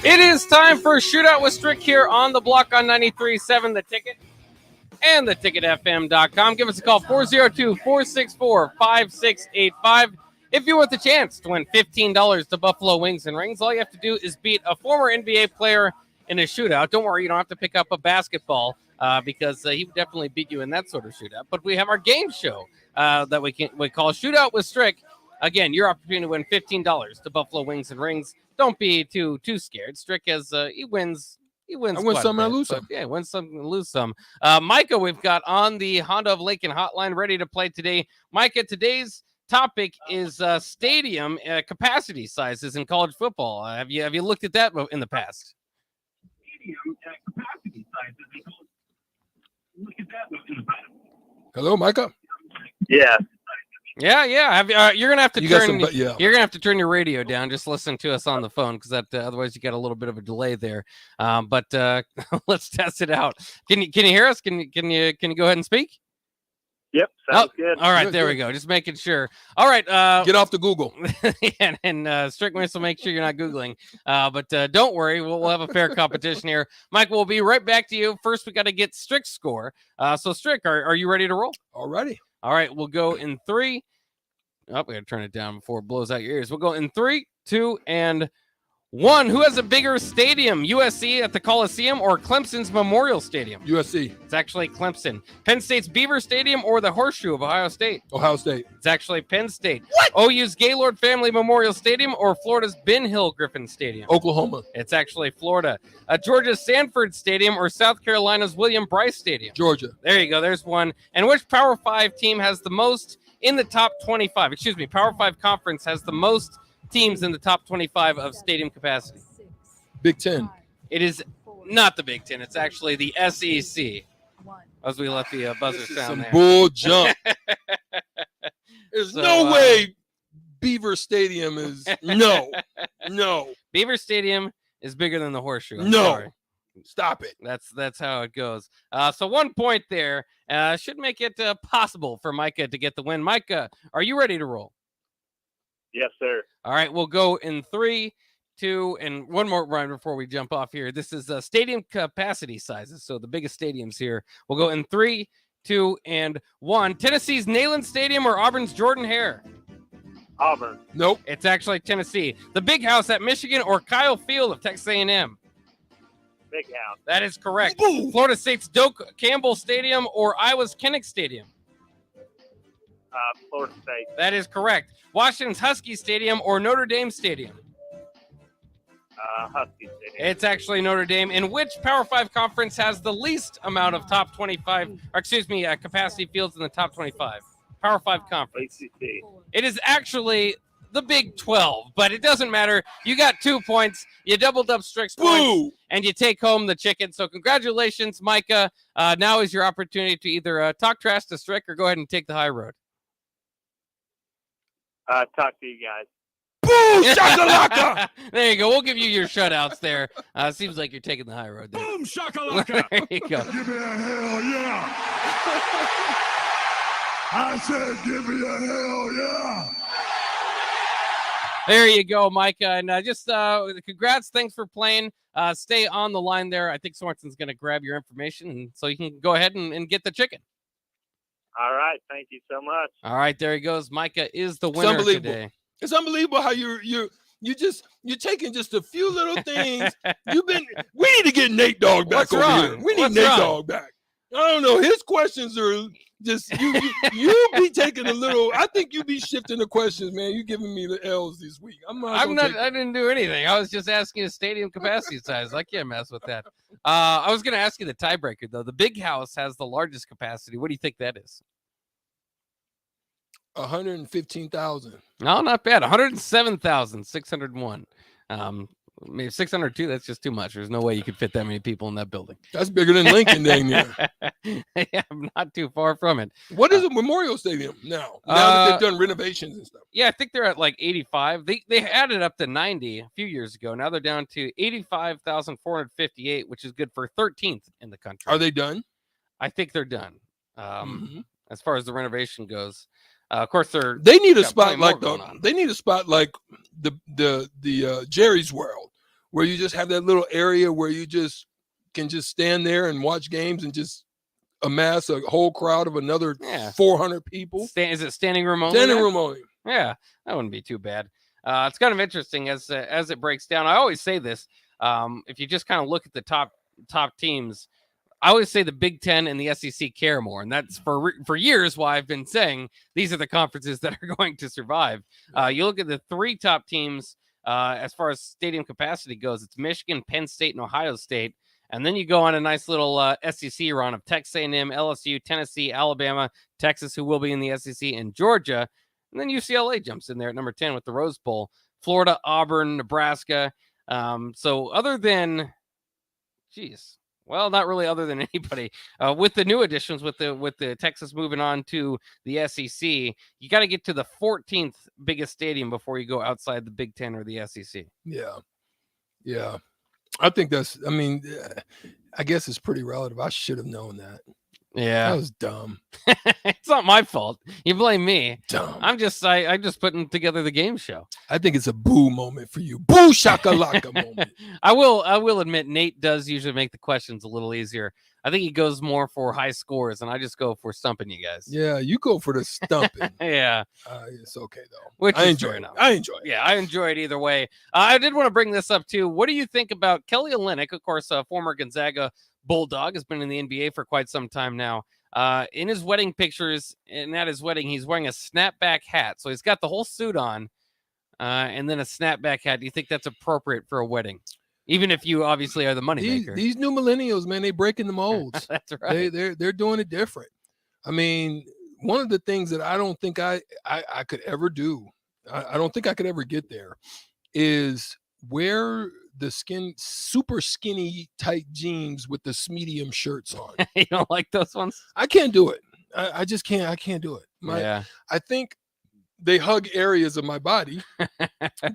It is time for Shootout with Strick here on the block on 93.7 The Ticket and theticketfm.com. Give us a call, 402-464-5685. If you want the chance to win $15 to Buffalo Wings and Rings, all you have to do is beat a former NBA player in a shootout. Don't worry, you don't have to pick up a basketball because he would definitely beat you in that sort of shootout. But we have our game show that we call Shootout with Strick. Again, your opportunity to win $15 to Buffalo Wings and Rings. Don't be too scared. Strick has he wins. I win some, I lose some. Yeah, win some, lose some. Micah, we've got on the Honda of Lincoln hotline ready to play today. Micah, today's topic is stadium capacity sizes in college football. Have you looked at that in the past? Stadium capacity sizes in college. Look at that in the past. Hello, Micah. Yeah. Yeah. You're gonna have to You're gonna have to turn your radio down. Just listen to us on the phone because that otherwise you get a little bit of a delay there. But let's test it out. Can you hear us? Can you go ahead and speak? Yep, sounds good. All right, Good, there good. we go. Just making sure. All right. Get off the Google. and Strict Missile, make sure you're not Googling. But don't worry, we'll have a fair competition here. Mike, we'll be right back to you. First, we got to get Strick's score. So, Strick, are you ready to roll? Alrighty. All right, we'll go in 3. Oh, we got to turn it down before it blows out your ears. We'll go in 3, 2, and 1. Who has a bigger stadium, USC at the Coliseum or Clemson's Memorial Stadium? USC. It's actually Clemson. Penn State's Beaver Stadium or the Horseshoe of Ohio State? Ohio State. It's actually Penn State. What? OU's Gaylord Family Memorial Stadium or Florida's Ben Hill Griffin Stadium? Oklahoma. It's actually Florida. Georgia's Sanford Stadium or South Carolina's William Bryce Stadium? Georgia. There you go. There's one. And which Power 5 team has the most in the top 25? Excuse me, Power 5 conference has the most teams in the top 25 of stadium capacity? Big Ten. It is not the Big Ten. It's actually the SEC. As we let the buzzer sound Some there. bull jump. There's So, no way Beaver Stadium is no. Beaver Stadium is bigger than the Horseshoe. I'm No. sorry. Stop it. That's how it goes. So 1 point there should make it possible for Micah to get the win. Micah, are you ready to roll? Yes, sir. All right, we'll go in 3, 2, and one more run before we jump off here. This is stadium capacity sizes, so the biggest stadiums here. We'll go in 3, 2, and 1. Tennessee's Neyland Stadium or Auburn's Jordan Hare? Auburn. Nope. It's actually Tennessee. The Big House at Michigan or Kyle Field of Texas A&M? Big House. That is correct. Florida State's Doak Campbell Stadium or Iowa's Kinnick Stadium? Florida State. That is correct. Washington's Husky Stadium or Notre Dame Stadium? Husky Stadium. It's actually Notre Dame. In which Power 5 conference has the least amount of top 25, or excuse me, capacity fields in the top 25? Power 5 conference. ACC. It is actually the Big 12, but it doesn't matter. You got 2 points. You doubled up Strick's points, and you take home the chicken. So congratulations, Micah. Now is your opportunity to either talk trash to Strick or go ahead and take the high road. Talk to you guys. Boom! Shakalaka! There you go. We'll give you your shutouts there. Seems like you're taking the high road there. Boom, shakalaka. There you go. Give me a hell yeah. I said, give me a hell yeah. There you go, Micah. And just congrats. Thanks for playing. Stay on the line there. I think Sorensen's going to grab your information, and so you can go ahead and get the chicken. All right. Thank you so much. All right, there he goes. Micah is the winner today. It's unbelievable how you're taking just a few little things. We need to get Nate Dogg back over here. We need Nate Dogg back. I don't know. His questions are just you be taking a little. I think you be shifting the questions, man. You giving me the L's this week. I didn't do anything. I was just asking a stadium capacity size. I can't mess with that. I was going to ask you the tiebreaker though. The Big House has the largest capacity. What do you think that is? 115,000. No, not bad. 107,601. Maybe 602. That's just too much. There's no way you could fit that many people in that building. That's bigger than Lincoln, dang near. Yeah, I'm not too far from it. What is a Memorial Stadium now? Now that they've done renovations and stuff. Yeah, I think they're at like 85. They added up to 90 a few years ago. Now they're down to 85,458, which is good for 13th in the country. Are they done? I think they're done. As far as the renovation goes. Of course, they need a spot like the Jerry's World, where you just have that little area where you just can just stand there and watch games and just amass a whole crowd of another 400 people. Is it standing room only? Standing room only. Yeah, that wouldn't be too bad. It's kind of interesting as it breaks down. I always say this: if you just kind of look at the top teams. I always say the Big Ten and the SEC care more, and that's for years why I've been saying these are the conferences that are going to survive. You look at the 3 top teams as far as stadium capacity goes. It's Michigan, Penn State, and Ohio State. And then you go on a nice little SEC run of Texas A&M, LSU, Tennessee, Alabama, Texas, who will be in the SEC, and Georgia. And then UCLA jumps in there at number 10 with the Rose Bowl. Florida, Auburn, Nebraska. So other than, well, not really other than anybody. With the new additions, with the Texas moving on to the SEC, you got to get to the 14th biggest stadium before you go outside the Big Ten or the SEC. Yeah. I think I guess it's pretty relative. I should have known that. Yeah. That was dumb. It's not my fault. You blame me. Dumb. I'm just putting together the game show. I think it's a boo moment for you. Boo shakalaka moment. I will admit Nate does usually make the questions a little easier. I think he goes more for high scores, and I just go for stumping you guys. Yeah, you go for the stumping. Yeah. It's okay though. Which I is enjoy fair it. enough. I enjoy it. Yeah, I enjoy it either way. I did want to bring this up too. What do you think about Kelly Olynyk? Of course, former Gonzaga Bulldog, has been in the NBA for quite some time now. In his wedding pictures, and at his wedding, he's wearing a snapback hat. So he's got the whole suit on, and then a snapback hat. Do you think that's appropriate for a wedding? Even if you obviously are the moneymaker. These new millennials, man, they breaking the molds. That's right. They're doing it different. I mean, one of the things that I don't think I could ever do, I don't think I could ever get there, is wear the super skinny tight jeans with the medium shirts on. You don't like those ones? I can't do it. I just can't. I can't do it. Yeah. I think they hug areas of my body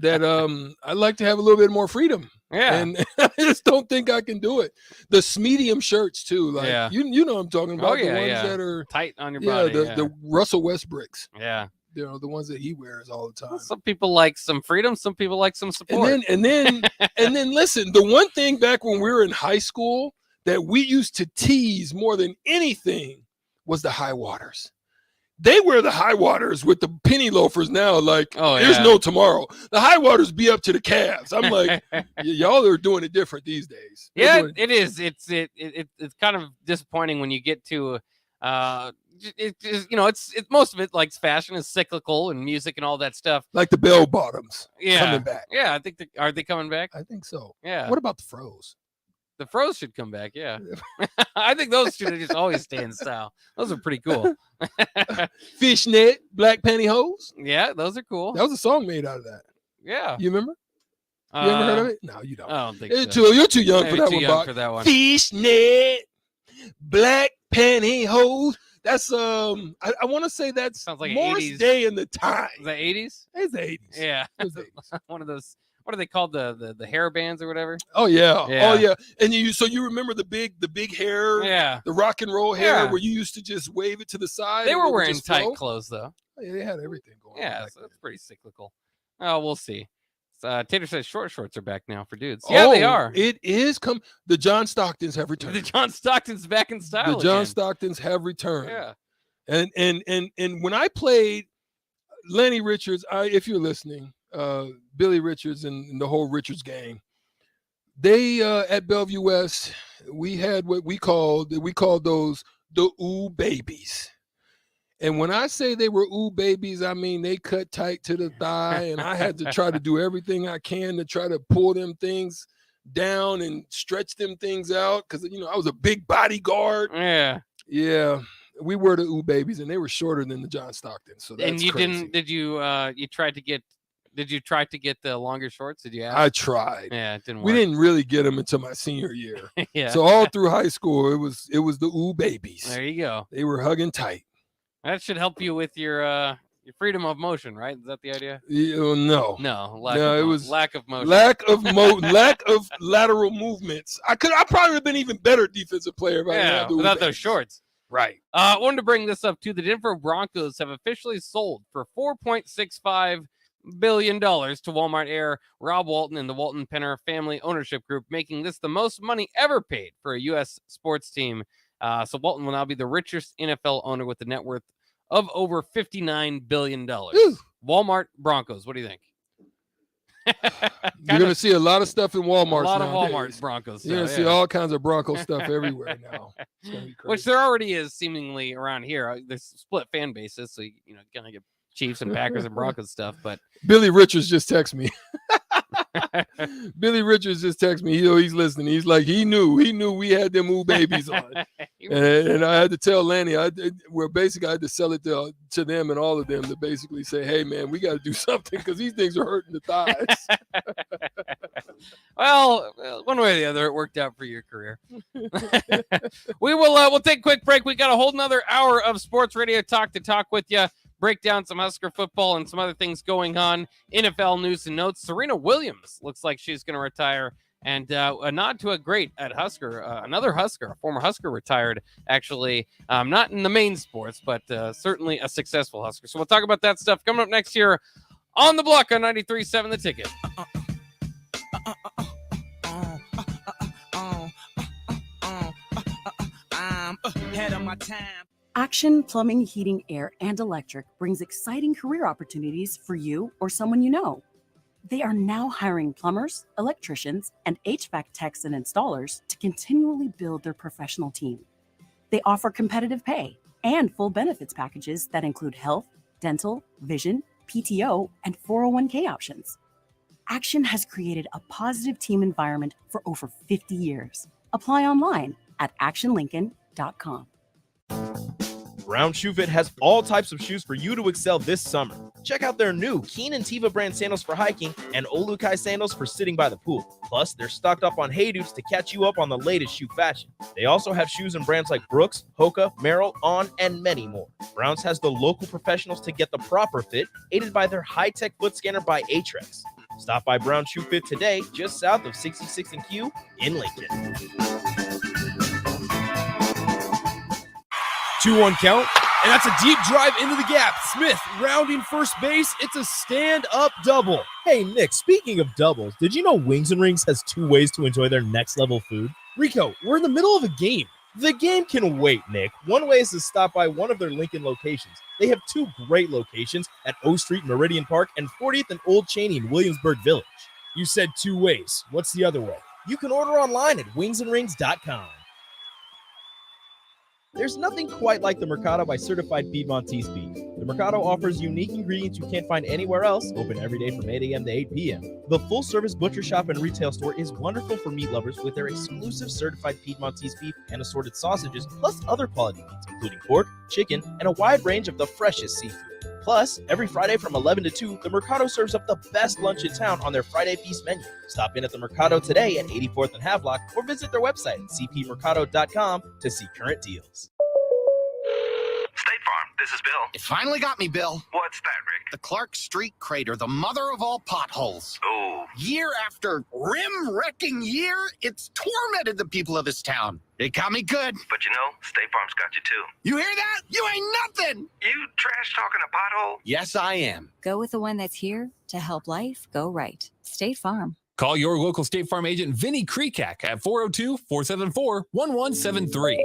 that I like to have a little bit more freedom. Yeah. And I just don't think I can do it. The medium shirts too. Like Yeah. you know what I'm talking about. Oh, yeah, the ones yeah. that are Tight on your body. The Russell Westbrooks. Yeah. You know, the ones that he wears all the time. Some people like some freedom, some people like some support. And then listen, the one thing back when we were in high school that we used to tease more than anything was the high waters. They wear the high waters with the penny loafers now. Like, there's no tomorrow. The high waters be up to the calves. I'm like, y'all are doing it different these days. Yeah, it is. It's kind of disappointing when you get to it's most of it, like fashion is cyclical and music and all that stuff. Like the bell bottoms Yeah. coming back. Yeah, I think are they coming back? I think so. Yeah. What about the froze? The froze should come back, yeah. I think those should just always stay in style. Those are pretty cool. Fishnet, black pantyhose. Yeah, those are cool. That was a song made out of that. Yeah. You remember? You ever heard of it? No, you don't. I don't think You're so. You're too young Maybe for that too one, young Bach. for that one. Fishnet, black pantyhose. That's I want to say that's Sounds like Morris 80s. Day in the time. The 80s? It's the 80s. Yeah. It was the 80s. One of those, what are they called? The hair bands or whatever? Oh yeah. Yeah. Oh yeah. And you remember the big hair, Yeah. the rock and roll hair Yeah. where you used to just wave it to the side. They and were it would wearing just tight flow? clothes though. Oh, yeah, they had everything going on. Yeah, back so then. it's pretty cyclical. Oh, we'll see. Tater says short shorts are back now for dudes. Yeah, they are. It is the John Stocktons have returned. The John Stockton's back in style. The John again. Stocktons have returned. Yeah. And when I played Lenny Richards, if you're listening, Billy Richards and the whole Richards gang, they at Bellevue West, we had what we called those the ooh babies. And when I say they were ooh babies, I mean they cut tight to the thigh, and I had to try to do everything I can to try to pull them things down and stretch them things out because I was a big bodyguard. Yeah. Yeah. We were the ooh babies, and they were shorter than the John Stockton. So that's And you crazy. didn't? Did you? You tried to get? Did you try to get the longer shorts? Did you ask? I tried. Yeah, it didn't work. We didn't really get them until my senior year. Yeah. So all through high school, it was the ooh babies. There you go. They were hugging tight. That should help you with your freedom of motion, right? Is that the idea? No. No. It was lack of motion. lack of lateral movements. I probably have been even better defensive player if I didn't have the ooh without those babies. shorts. Right. I wanted to bring this up too. The Denver Broncos have officially sold for $4.65 billion to Walmart heir Rob Walton and the Walton Penner family ownership group, making this the most money ever paid for a U.S. sports team. So Walton will now be the richest NFL owner with a net worth of over $59 billion. Walmart Broncos. What do you think? You're going to see a lot of stuff in Walmart. A lot nowadays. of Walmart Broncos. You're going to see all kinds of Bronco stuff everywhere now. It's gonna be crazy. Which there already is seemingly around here. There's split fan bases, so you kind of get Chiefs and Packers and Broncos stuff. But Billy Richards just texted me. Billy Richards just texted me. He's listening. He's like, he knew we had them ooh babies on, and I had to tell Lanny. Basically I had to sell it to them and all of them to basically say, hey man, we got to do something because these things are hurting the thighs. Well, one way or the other, it worked out for your career. We'll take a quick break. We got a whole nother hour of sports radio talk to talk with you. Break down some Husker football and some other things going on. NFL news and notes. Serena Williams looks like she's going to retire And a nod to a great at Husker, another Husker, a former Husker retired, actually, not in the main sports, but certainly a successful Husker. So we'll talk about that stuff coming up next year on the block on 93.7 The Ticket. Ahead of my time. Action Plumbing, Heating, Air, and Electric brings exciting career opportunities for you or someone you know. They are now hiring plumbers, electricians, and HVAC techs and installers to continually build their professional team. They offer competitive pay and full benefits packages that include health, dental, vision, PTO, and 401k options. Action has created a positive team environment for over 50 years. Apply online at actionlincoln.com. Brown Shoe Fit has all types of shoes for you to excel this summer. Check out their new Keen and Tiva brand sandals for hiking and Olukai sandals for sitting by the pool. Plus, they're stocked up on Hey Dudes to catch you up on the latest shoe fashion. They also have shoes in brands like Brooks, Hoka, Merrell, On, and many more. Browns has the local professionals to get the proper fit, aided by their high-tech foot scanner by Atrex. Stop by Brown Shoe Fit today, just south of 66th and Q in Lincoln. 2-1 count, and that's a deep drive into the gap. Smith rounding first base. It's a stand-up double. Hey, Nick, speaking of doubles, did you know Wings and Rings has 2 ways to enjoy their next-level food? Rico, we're in the middle of a game. The game can wait, Nick. One way is to stop by one of their Lincoln locations. They have 2 great locations at O Street, Meridian Park, and 40th and Old Cheney in Williamsburg Village. You said 2 ways. What's the other way? You can order online at wingsandrings.com. There's nothing quite like the Mercado by Certified Piedmontese beef. The Mercado offers unique ingredients you can't find anywhere else, open every day from 8 a.m. to 8 p.m. The full-service butcher shop and retail store is wonderful for meat lovers with their exclusive certified Piedmontese beef and assorted sausages, plus other quality meats, including pork, chicken, and a wide range of the freshest seafood. Plus, every Friday from 11 to 2, the Mercado serves up the best lunch in town on their Friday Feast menu. Stop in at the Mercado today at 84th and Havelock or visit their website at cpmercado.com to see current deals. State Farm, this is Bill. It finally got me, Bill. What's that, Rick? The Clark Street crater, the mother of all potholes. Oh. Year after rim-wrecking year, it's tormented the people of this town. It got me good. But you know, State Farm's got you too. You hear that? You ain't nothing. You trash talking a pothole? Yes, I am. Go with the one that's here to help life go right. State Farm. Call your local State Farm agent, Vinny Krekak, at 402-474-1173.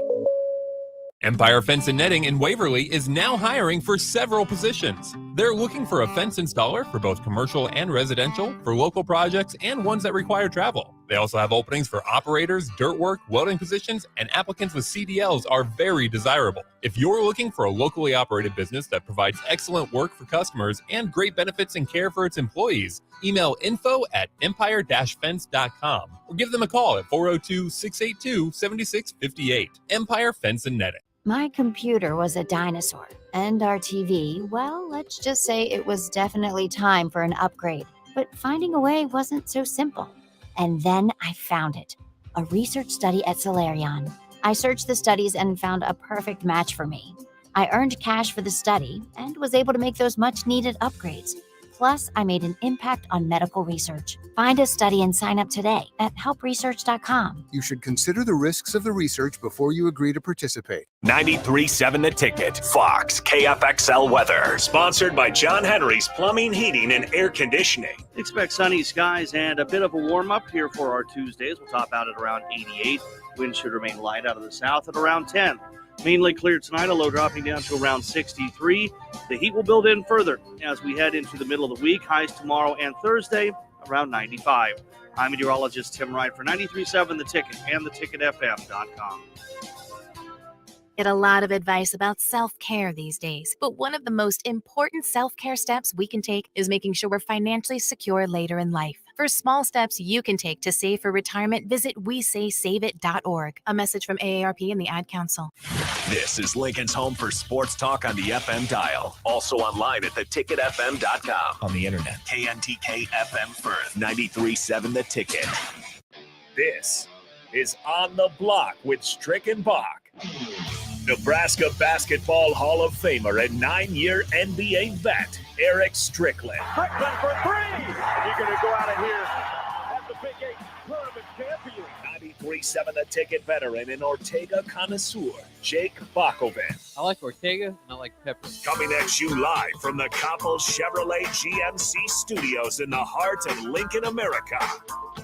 Empire Fence and Netting in Waverly is now hiring for several positions. They're looking for a fence installer for both commercial and residential, for local projects, and ones that require travel. They also have openings for operators, dirt work, welding positions, and applicants with CDLs are very desirable. If you're looking for a locally operated business that provides excellent work for customers and great benefits and care for its employees, email info@empire-fence.com or give them a call at 402-682-7658. Empire Fence and Netting. My computer was a dinosaur, and our TV, well, let's just say it was definitely time for an upgrade. But finding a way wasn't so simple. And then I found it, a research study at Solarion. I searched the studies and found a perfect match for me. I earned cash for the study and was able to make those much-needed upgrades. Plus, I made an impact on medical research. Find a study and sign up today at helpresearch.com. You should consider the risks of the research before you agree to participate. 93.7 The Ticket, Fox, KFXL weather. Sponsored by John Henry's Plumbing, Heating, and Air Conditioning. Expect sunny skies and a bit of a warm-up here for our Tuesdays. We'll top out at around 88. Winds should remain light out of the south at around 10. Mainly clear tonight, a low dropping down to around 63. The heat will build in further as we head into the middle of the week. Highs tomorrow and Thursday around 95. I'm meteorologist Tim Wright for 93.7 The Ticket and theticketfm.com. Get a lot of advice about self-care these days, but one of the most important self-care steps we can take is making sure we're financially secure later in life. For small steps you can take to save for retirement, visit WeSaySaveIt.org. A message from AARP and the Ad Council. This is Lincoln's home for sports talk on the FM dial. Also online at theticketfm.com. On the internet. KNTK FM Firth, 93.7 The Ticket. This is On the Block with Strick and Bach. Nebraska Basketball Hall of Famer and 9-year NBA vet, Eric Strickland. Strickland for three. You're going to go out of here at the Big 8 tournament champion. 93.7 The Ticket veteran and Ortega connoisseur, Jake Bakoven. I like Ortega and I like Pepper. Coming at you live from the Coppel Chevrolet GMC studios in the heart of Lincoln, America.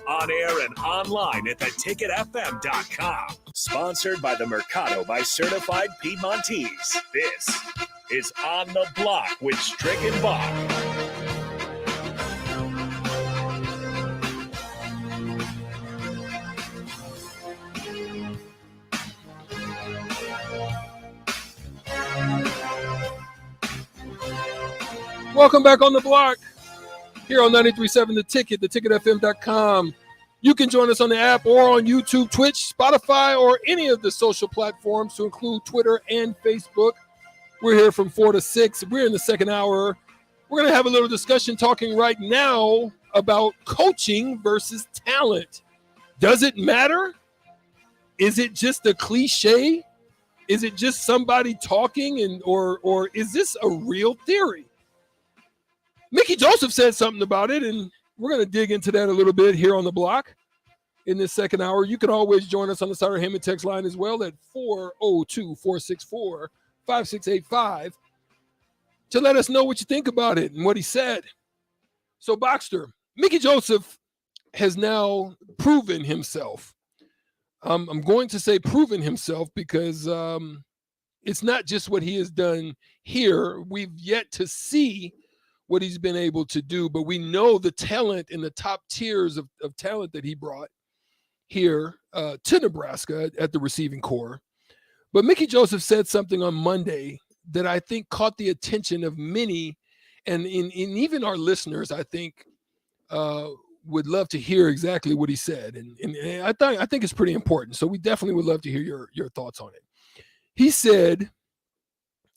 On air and online at theticketfm.com. Sponsored by the Mercado by Certified Piedmontese. This is On the Block with Strick and Bach. Welcome back on the block here on 93.7 The Ticket, theticketfm.com. You can join us on the app or on YouTube, Twitch, Spotify, or any of the social platforms to include Twitter and Facebook. We're here from 4 to 6. We're in the second hour. We're going to have a little discussion talking right now about coaching versus talent. Does it matter? Is it just a cliche? Is it just somebody talking, or is this a real theory? Mickey Joseph said something about it, and we're going to dig into that a little bit here on the block in this second hour. You can always join us on the Sutter Hammond text line as well at 402-464-5685 to let us know what you think about it and what he said. So, Boxster, Mickey Joseph has now proven himself. I'm going to say proven himself because it's not just what he has done here. We've yet to see what he's been able to do, but we know the talent in the top tiers of talent that he brought here to Nebraska at the receiving corps. But Mickey Joseph said something on Monday that I think caught the attention of many, and in even our listeners, I think would love to hear exactly what he said. And I think it's pretty important. So we definitely would love to hear your thoughts on it. He said,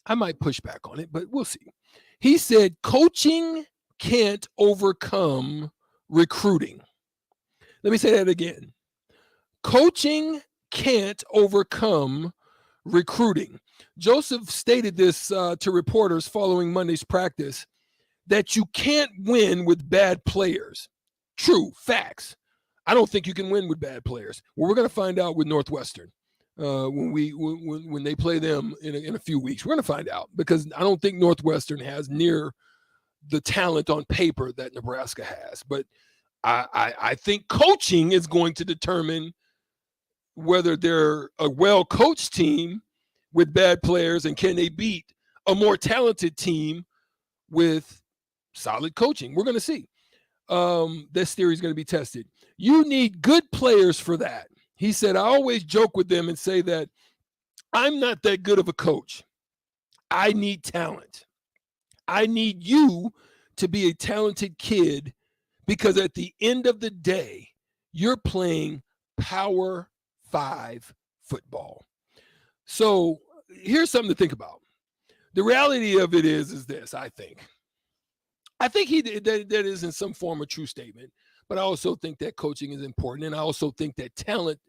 I might push back on it, but we'll see. He said, coaching can't overcome recruiting. Let me say that again. Coaching can't overcome recruiting. Joseph stated this to reporters following Monday's practice, that you can't win with bad players. True, facts. I don't think you can win with bad players. Well, we're going to find out with Northwestern. When they play them in a few weeks. We're going to find out, because I don't think Northwestern has near the talent on paper that Nebraska has. But I think coaching is going to determine whether they're a well-coached team with bad players and can they beat a more talented team with solid coaching. We're going to see. This theory is going to be tested. You need good players for that. He said, I always joke with them and say that I'm not that good of a coach. I need talent. I need you to be a talented kid, because at the end of the day, you're playing Power 5 football. So here's something to think about. The reality of it is this, I think that is in some form a true statement, but I also think that coaching is important. And I also think that talent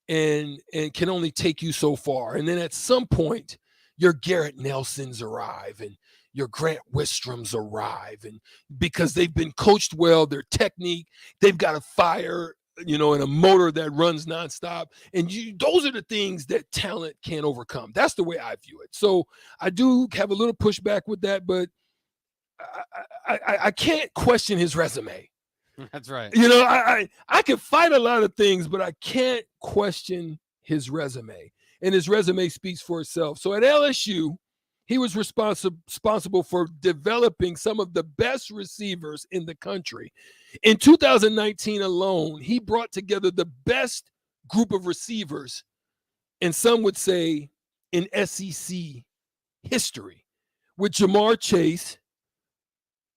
and can only take you so far. And then at some point, your Garrett Nelsons arrive and your Grant Wistroms arrive, and because they've been coached well, their technique, they've got a fire, and a motor that runs nonstop. And those are the things that talent can't overcome. That's the way I view it. So I do have a little pushback with that, but I can't question his resume. That's right. I can fight a lot of things, but I can't question his resume. And his resume speaks for itself. So at LSU, he was responsible for developing some of the best receivers in the country. In 2019 alone, he brought together the best group of receivers, and some would say in SEC history, with Jamar Chase,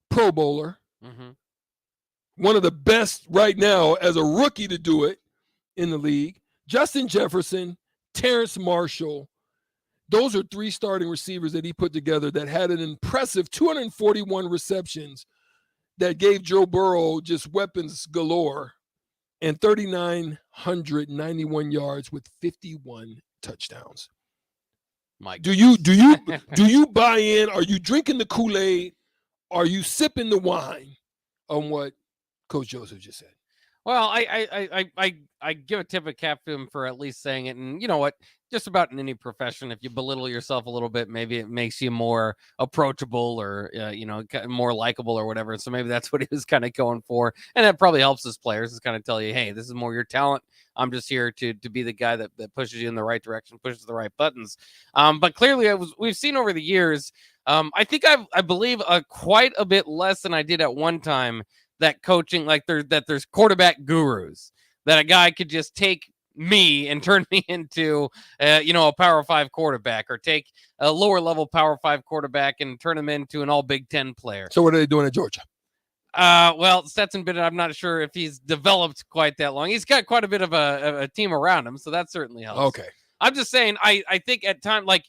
Pro Bowler, one of the best right now as a rookie to do it in the league, Justin Jefferson, Terrence Marshall. Those are three starting receivers that he put together that had an impressive 241 receptions that gave Joe Burrow just weapons galore, and 3,991 yards with 51 touchdowns. Mike, do you buy in? Are you drinking the Kool-Aid? Are you sipping the wine on what Coach Joseph just said? Well, I give a tip of cap to him for at least saying it. And you know what? Just about in any profession, if you belittle yourself a little bit, maybe it makes you more approachable or more likable or whatever. So maybe that's what he was kind of going for, and that probably helps his players is kind of tell you, hey, this is more your talent. I'm just here to be the guy that pushes you in the right direction, pushes the right buttons. But clearly, we've seen over the years. I think I believe quite a bit less than I did at one time. That coaching, like there's quarterback gurus, that a guy could just take me and turn me into, a Power 5 quarterback, or take a lower level Power 5 quarterback and turn him into an all Big Ten player. So what are they doing at Georgia? Well, Stetson Bennett, I'm not sure if he's developed quite that long. He's got quite a bit of a team around him, so that certainly helps. Okay. I'm just saying, I think at time, like,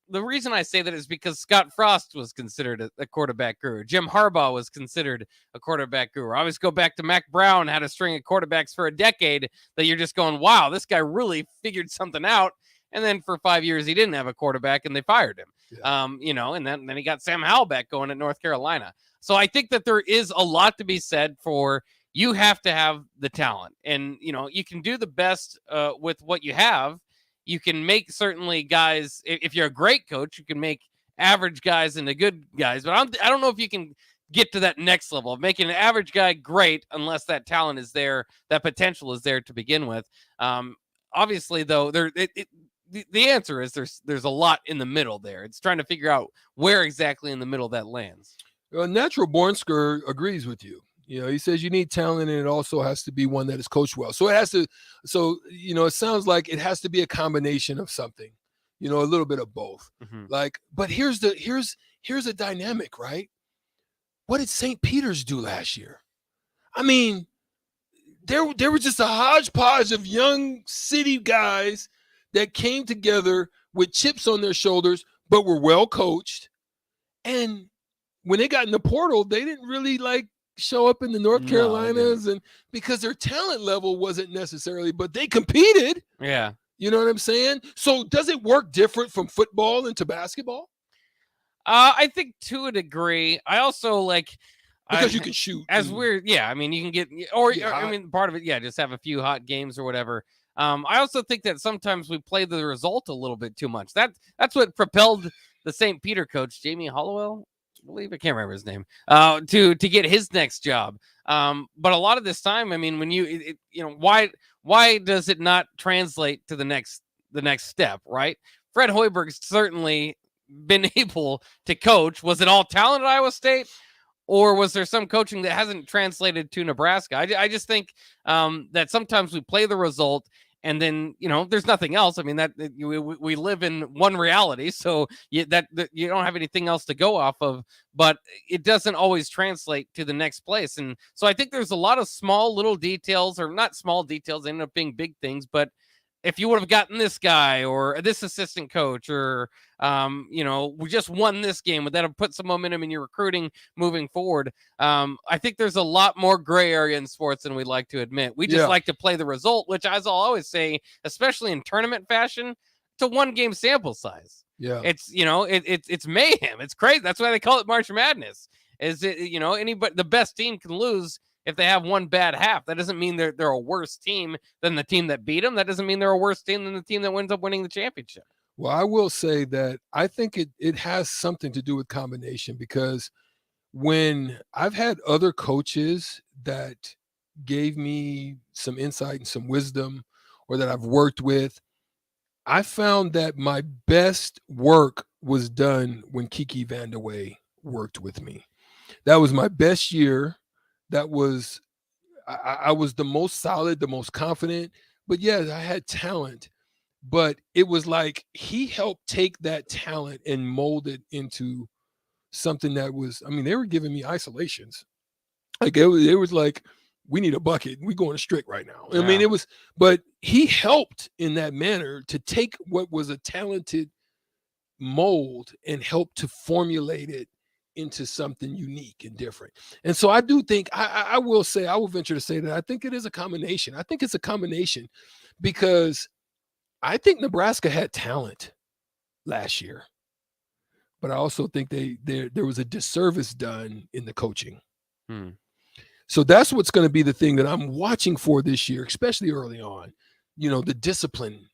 the reason I say that is because Scott Frost was considered a quarterback guru. Jim Harbaugh was considered a quarterback guru. I always go back to Mac Brown, had a string of quarterbacks for a decade that you're just going, wow, this guy really figured something out. And then for 5 years, he didn't have a quarterback and they fired him. Yeah. And then he got Sam Howell back going at North Carolina. So I think that there is a lot to be said for you have to have the talent. And, you can do the best with what you have. You can make certainly guys, if you're a great coach, you can make average guys into good guys. But I don't know if you can get to that next level of making an average guy great unless that talent is there, that potential is there to begin with. Obviously, though, the answer is there's a lot in the middle there. It's trying to figure out where exactly in the middle that lands. Natural Bornsker agrees with you. He says you need talent, and it also has to be one that is coached well. So it has to. So it sounds like it has to be a combination of something. A little bit of both. Mm-hmm. But here's a dynamic, right? What did St. Peter's do last year? I mean, there was just a hodgepodge of young city guys that came together with chips on their shoulders, but were well coached. And when they got in the portal, they didn't really show up in the North Carolinas, and because their talent level wasn't necessarily, but they competed. Yeah. You know what I'm saying? So does it work different from football into basketball? I think to a degree. I also because you can shoot as weird. Yeah. I mean, you can get, part of it. Yeah. Just have a few hot games or whatever. I also think that sometimes we play the result a little bit too much. That's what propelled the St. Peter coach, Jamie Hollowell, I believe, I can't remember his name, to get his next job. But a lot of this time, I mean, when why does it not translate to the next step, right? Fred Hoiberg's certainly been able to coach. Was it all talent at Iowa State, or was there some coaching that hasn't translated to Nebraska? I just think that sometimes we play the result, and then, there's nothing else. I mean, that we live in one reality, so you don't have anything else to go off of, but it doesn't always translate to the next place. And so I think there's a lot of small little details, or not small details, they end up being big things. But if you would have gotten this guy or this assistant coach, or, we just won this game, would that have put some momentum in your recruiting moving forward? I think there's a lot more gray area in sports than we'd like to admit. We just like to play the result, which, as I'll always say, especially in tournament fashion, it's a 1-game sample size. Yeah. It's, it's mayhem. It's crazy. That's why they call it March Madness. Anybody, the best team can lose if they have one bad half. That doesn't mean they're a worse team than the team that beat them. That doesn't mean they're a worse team than the team that ends up winning the championship. Well, I will say that I think it has something to do with combination, because when I've had other coaches that gave me some insight and some wisdom, or that I've worked with, I found that my best work was done when Kiki Vandeweghe worked with me. That was my best year. That was, I was the most solid, the most confident, but yes, I had talent, but it was like he helped take that talent and mold it into something that was, they were giving me isolations. It was like, we need a bucket. We're going strict right now. Yeah. But he helped in that manner to take what was a talented mold and help to formulate it into something unique and different. And so I do think, I will venture to say that I think it is a combination. I think it's a combination, because I think Nebraska had talent last year, but I also think there was a disservice done in the coaching. So that's what's going to be the thing that I'm watching for this year, especially early on. The discipline,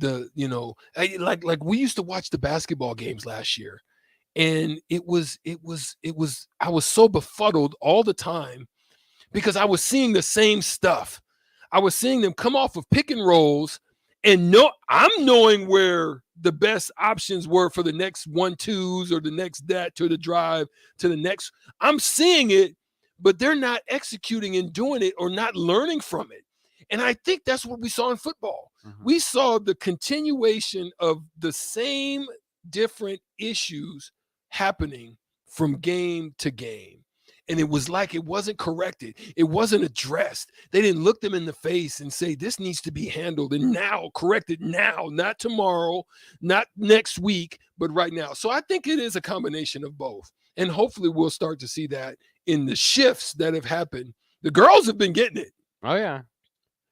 like we used to watch the basketball games last year, and it was I was so befuddled all the time because I was seeing the same stuff. I was seeing them come off of pick and rolls, and I'm knowing where the best options were for the next 1-2s or the next that to the drive to the next. I'm seeing it, but they're not executing and doing it or not learning from it. And I think that's what we saw in football. We saw the continuation of the same different issues happening from game to game. And it was like it wasn't corrected. It wasn't addressed. They didn't look them in the face and say, this needs to be handled and now, corrected now, not tomorrow, not next week, but right now. So I think it is a combination of both. And hopefully we'll start to see that in the shifts that have happened. The girls have been getting it. Oh, yeah.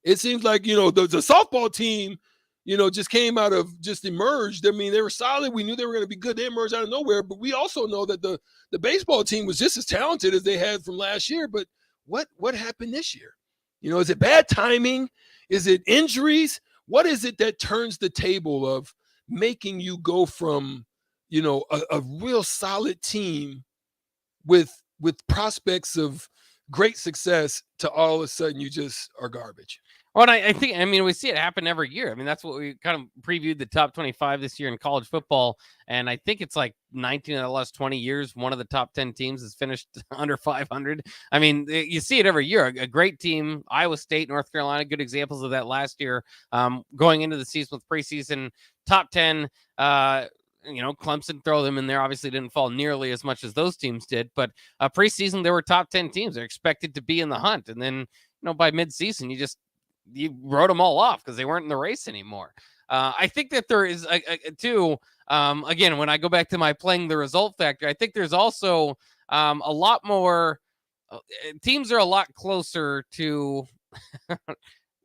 It seems like, the softball team, just came out of, just emerged. I mean, they were solid. We knew they were going to be good. They emerged out of nowhere. But we also know that the baseball team was just as talented as they had from last year. But what happened this year? Is it bad timing? Is it injuries? What is it that turns the table of making you go from, a real solid team with prospects of great success to all of a sudden you just are garbage? Well, I think, we see it happen every year. That's what we kind of previewed the top 25 this year in college football. And I think it's like 19 of the last 20 years, one of the top 10 teams has finished under 500. You see it every year. A great team, Iowa State, North Carolina, good examples of that last year, going into the season with preseason top 10, Clemson, throw them in there. Obviously didn't fall nearly as much as those teams did, but preseason, there were top 10 teams. They're expected to be in the hunt. And then, by midseason, you wrote them all off because they weren't in the race anymore. I think that there is again, when I go back to my playing the result factor, I think there's also a lot more teams are a lot closer to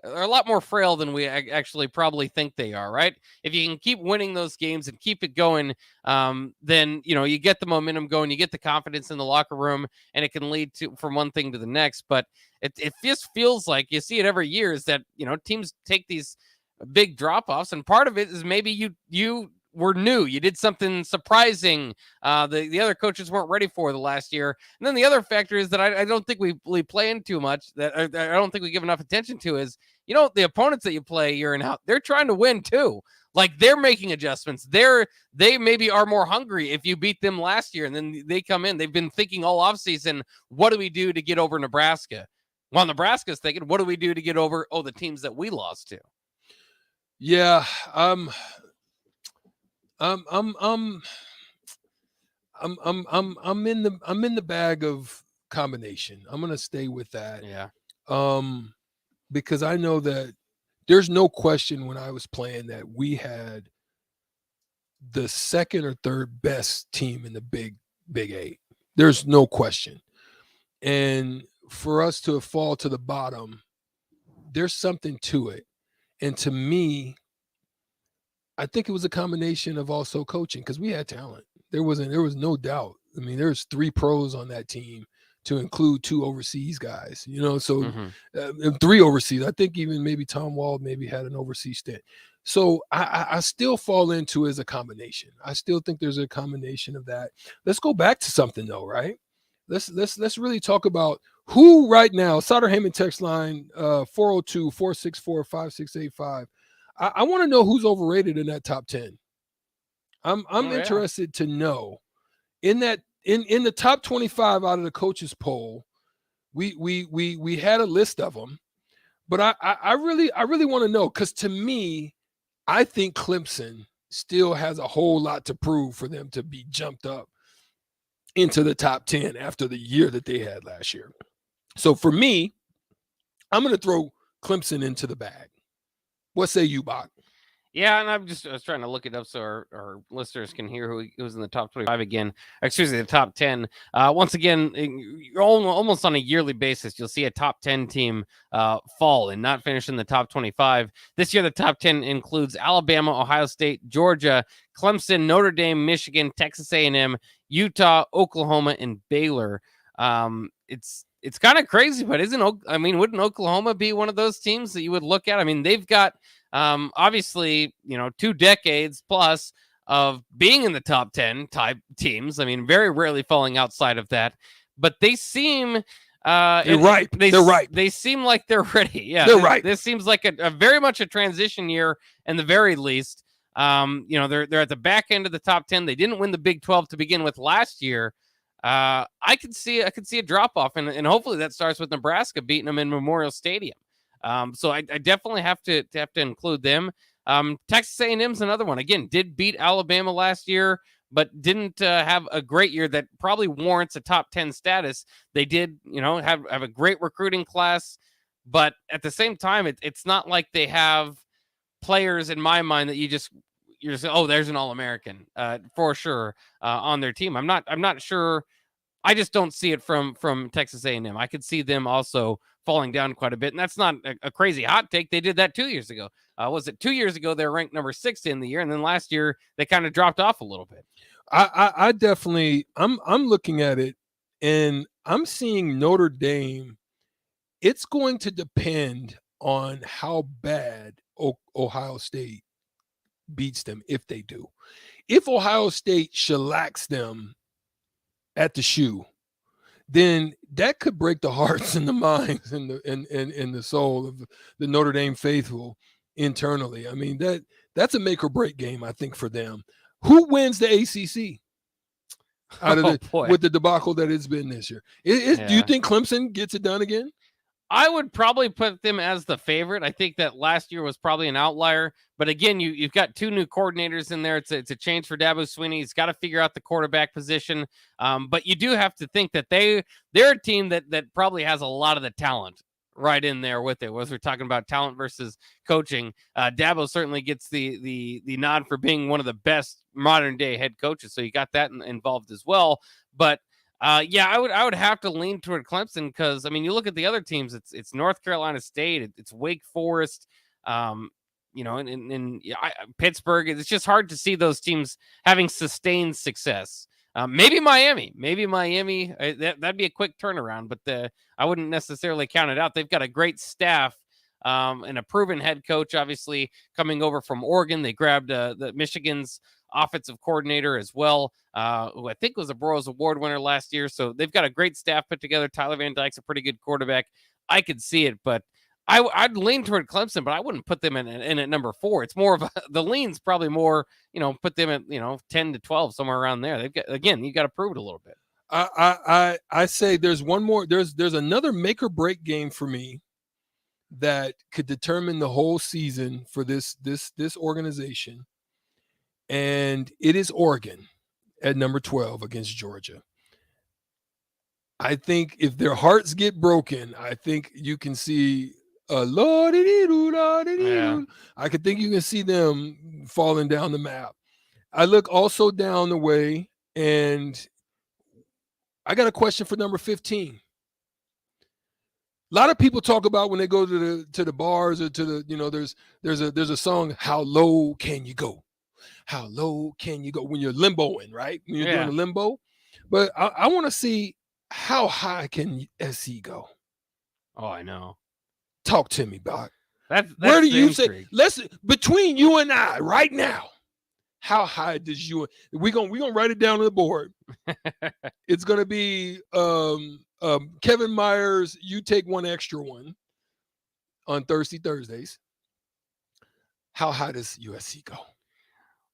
are a lot more frail than we actually probably think they are, right? If you can keep winning those games and keep it going, then, you get the momentum going, you get the confidence in the locker room, and it can lead to from one thing to the next. But it just feels like you see it every year is that, teams take these big drop-offs, and part of it is maybe you were new. You did something surprising the other coaches weren't ready for the last year. And then the other factor is that I don't think we play in too much, that I don't think we give enough attention to is, the opponents that you play year in out, they're trying to win too. Like they're making adjustments. They maybe are more hungry if you beat them last year and then they come in. They've been thinking all offseason, what do we do to get over Nebraska? Well, Nebraska's thinking, what do we do to get over the teams that we lost to? Yeah, I'm in the bag of combination. I'm gonna stay with that. Yeah. Because I know that there's no question when I was playing that we had the second or third best team in the Big Eight. There's no question. And for us to fall to the bottom, there's something to it. And to me, I think it was a combination of also coaching because we had talent. There was no doubt. There's 3 pros on that team to include 2 overseas guys, so 3 overseas. I think even maybe Tom Wald maybe had an overseas stint. So I still fall into as a combination. I still think there's a combination of that. Let's go back to something though, right? Let's really talk about who right now, Sutter Heyman text line 402-464-5685. I want to know who's overrated in that top 10. I'm interested to know in that in the top 25 out of the coaches poll, we had a list of them, but I really want to know, because to me, I think Clemson still has a whole lot to prove for them to be jumped up into the top 10 after the year that they had last year. So for me, I'm going to throw Clemson into the bag. What say you, Bach? Yeah, and I was trying to look it up so our listeners can hear who's in the top 25 again. Excuse me, the top 10. Once again, almost on a yearly basis, you'll see a top 10 team fall and not finish in the top 25. This year, the top 10 includes Alabama, Ohio State, Georgia, Clemson, Notre Dame, Michigan, Texas A&M, Utah, Oklahoma, and Baylor. it's kind of crazy, but wouldn't Oklahoma be one of those teams that you would look at? I mean, they've got obviously, 2 decades plus of being in the top 10 type teams. I mean, very rarely falling outside of that, but they seem they're right. They seem like they're ready. Yeah, they're right. This seems like a very much a transition year, in the very least. They're at the back end of the top 10. They didn't win the Big 12 to begin with last year. I could see a drop off, and hopefully that starts with Nebraska beating them in Memorial Stadium. So I definitely have to include them. Texas A&M's another one. Again, did beat Alabama last year, but didn't have a great year that probably warrants a top 10 status. They did, have a great recruiting class, but at the same time, it's not like they have players in my mind that you're just, oh, there's an All-American for sure on their team. I'm not sure. I just don't see it from Texas A&M. I could see them also falling down quite a bit, and that's not a crazy hot take. They did that 2 years ago. Was it 2 years ago they were ranked number 6 in the year, and then last year they kind of dropped off a little bit. I definitely I'm looking at it, and I'm seeing Notre Dame. It's going to depend on how bad Ohio State beats them, if they do. If Ohio State shellacks them at the shoe, then that could break the hearts and the minds and the soul of the Notre Dame faithful internally. I mean, that's a make or break game, I think, for them. Who wins the ACC out of with the debacle that it's been this year? Do you think Clemson gets it done again? I would probably put them as the favorite. I think that last year was probably an outlier. But again, you've got 2 new coordinators in there. It's a change for Dabo Swinney. He's got to figure out the quarterback position. But you do have to think that they're a team that probably has a lot of the talent right in there with it. As we're talking about talent versus coaching, Dabo certainly gets the nod for being one of the best modern day head coaches. So you got that involved as well. But I would have to lean toward Clemson because, I mean, you look at the other teams. It's North Carolina State. It's Wake Forest. Pittsburgh. It's just hard to see those teams having sustained success. Maybe Miami. That'd be a quick turnaround, but I wouldn't necessarily count it out. They've got a great staff and a proven head coach, obviously, coming over from Oregon. They grabbed the Michigan's offensive coordinator as well, who I think was a Burroughs Award winner last year. So they've got a great staff put together. Tyler Van Dyke's a pretty good quarterback. I could see it, but I'd lean toward Clemson, but I wouldn't put them in at number 4. It's more of the lean's probably more, put them at 10 to 12, somewhere around there. They've got, again, you got to prove it a little bit. I say there's one more. There's another make or break game for me that could determine the whole season for this organization. And it is Oregon at number 12 against Georgia. I think if their hearts get broken, I think you can see I could think you can see them falling down the map. I look also down the way, and I got a question for number 15. A lot of people talk about when they go to the bars or to the, there's a song, How Low Can You Go? How low can you go when you're limboing, right? When you're doing a limbo. But I want to see, how high can SC go? Oh, I know. Talk to me, Bach. That's where do you say? Between you and I right now, how high does you? We're gonna write it down on the board. It's gonna be Kevin Myers. You take one extra one on Thursdays. How high does USC go?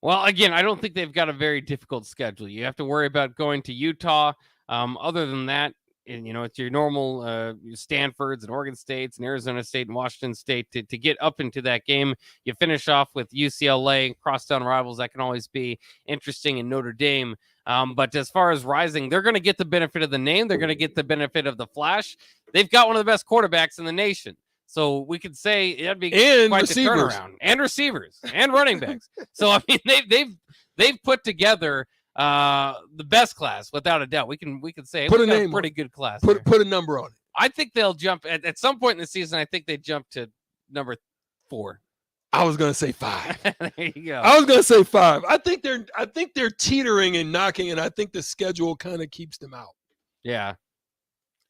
Well, again, I don't think they've got a very difficult schedule. You have to worry about going to Utah. Other than that, it's your normal Stanfords and Oregon States and Arizona State and Washington State to get up into that game. You finish off with UCLA, crosstown rivals. That can always be interesting in Notre Dame. But as far as rising, they're going to get the benefit of the name. They're going to get the benefit of the flash. They've got one of the best quarterbacks in the nation. So we could say that'd be quite the turnaround, and receivers and running backs. So I mean, they've put together the best class without a doubt. We can say put a name, pretty good class. Put a number on it. I think they'll jump at some point in the season. I think they jump to number 4. I was gonna say 5. There you go. I was gonna say 5. I think they're teetering and knocking, and I think the schedule kind of keeps them out. Yeah.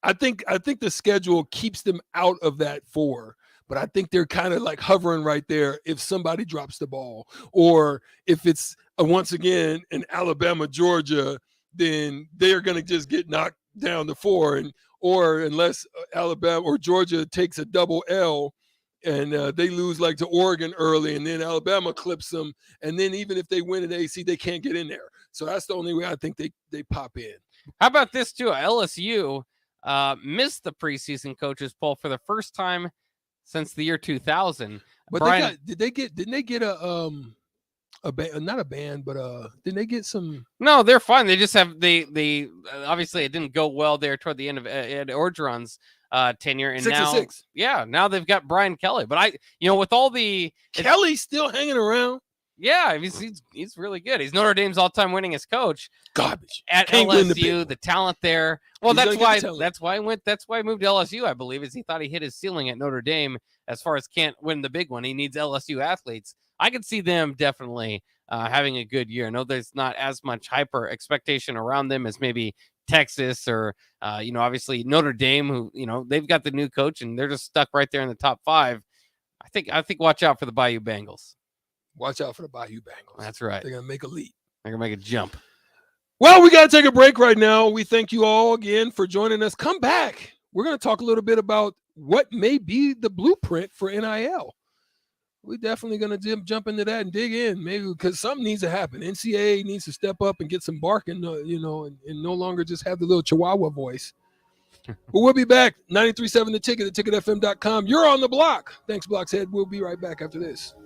I think the schedule keeps them out of that 4. But I think they're kind of like hovering right there if somebody drops the ball, or if it's once again in Alabama, Georgia, then they're going to just get knocked down to 4, or unless Alabama or Georgia takes a double L and they lose like to Oregon early, and then Alabama clips them, and then even if they win at AC, they can't get in there. So that's the only way I think they pop in. How about this too? LSU missed the preseason coaches poll for the first time since the year 2000. But Brian, didn't they get a band, not a band, but didn't they get some? No, they're fine. They just have they obviously it didn't go well there toward the end of Ed Orgeron's tenure, and 6-6. now they've got Brian Kelly. But with all the Kelly's still hanging around. Yeah, he's really good. He's Notre Dame's all-time winningest coach. Garbage at Can't LSU. The talent there. Well, He's that's why he moved to LSU. I believe is he thought he hit his ceiling at Notre Dame as far as can't win the big one. He needs LSU athletes. I could see them definitely having a good year. I know there's not as much hyper expectation around them as maybe Texas or obviously Notre Dame, who they've got the new coach and they're just stuck right there in the top 5. I think watch out for the Bayou Bengals. Watch out for the Bayou Bengals. That's right. They're going to make a leap. They're going to make a jump. Well, we got to take a break right now. We thank you all again for joining us. Come back. We're going to talk a little bit about what may be the blueprint for NIL. We're definitely going to jump into that and dig in, maybe because something needs to happen. NCAA needs to step up and get some barking, and no longer just have the little Chihuahua voice. But we'll be back. 93.7 The Ticket, theticketfm.com. You're on the block. Thanks, Blockshead. We'll be right back after this.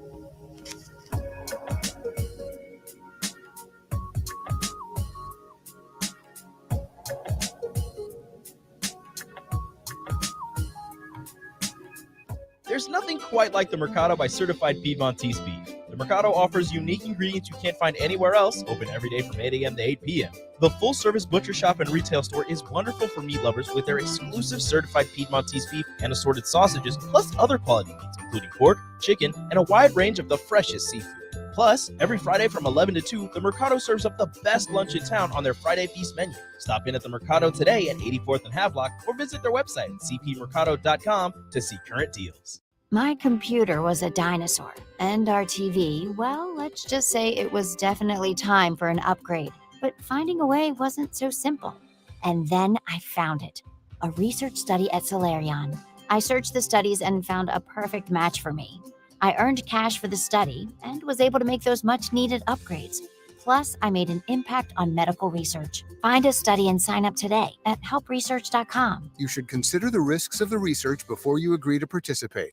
There's nothing quite like the Mercado by Certified Piedmontese beef. The Mercado offers unique ingredients you can't find anywhere else, open every day from 8 a.m. to 8 p.m. The full-service butcher shop and retail store is wonderful for meat lovers with their exclusive certified Piedmontese beef and assorted sausages, plus other quality meats, including pork, chicken, and a wide range of the freshest seafood. Plus, every Friday from 11 to 2, the Mercado serves up the best lunch in town on their Friday Feast menu. Stop in at the Mercado today at 84th and Havelock or visit their website at cpmercado.com to see current deals. My computer was a dinosaur, and our TV, well, let's just say it was definitely time for an upgrade. But finding a way wasn't so simple. And then I found it. A research study at Solarion. I searched the studies and found a perfect match for me. I earned cash for the study and was able to make those much-needed upgrades. Plus, I made an impact on medical research. Find a study and sign up today at helpresearch.com. You should consider the risks of the research before you agree to participate.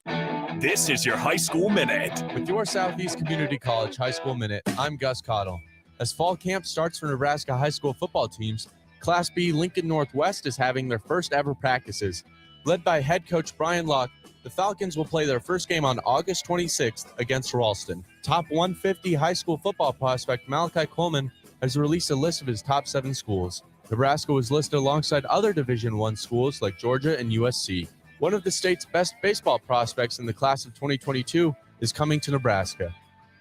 This is your High School Minute. With your Southeast Community College High School Minute, I'm Gus Cottle. As fall camp starts for Nebraska high school football teams, Class B Lincoln Northwest is having their first ever practices. Led by head coach Brian Luck, the Falcons will play their first game on August 26th against Ralston. Top 150 high school football prospect Malachi Coleman has released a list of his top 7 schools. Nebraska was listed alongside other Division I schools like Georgia and USC. One of the state's best baseball prospects in the class of 2022 is coming to Nebraska.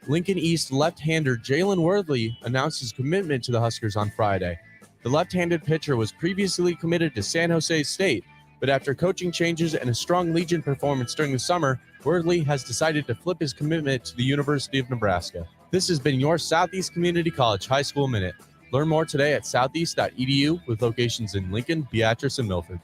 Lincoln East left-hander Jalen Worthley announced his commitment to the Huskers on Friday. The left-handed pitcher was previously committed to San Jose State, but after coaching changes and a strong Legion performance during the summer, Worthley has decided to flip his commitment to the University of Nebraska. This has been your Southeast Community College High School Minute. Learn more today at southeast.edu with locations in Lincoln, Beatrice, and Milford.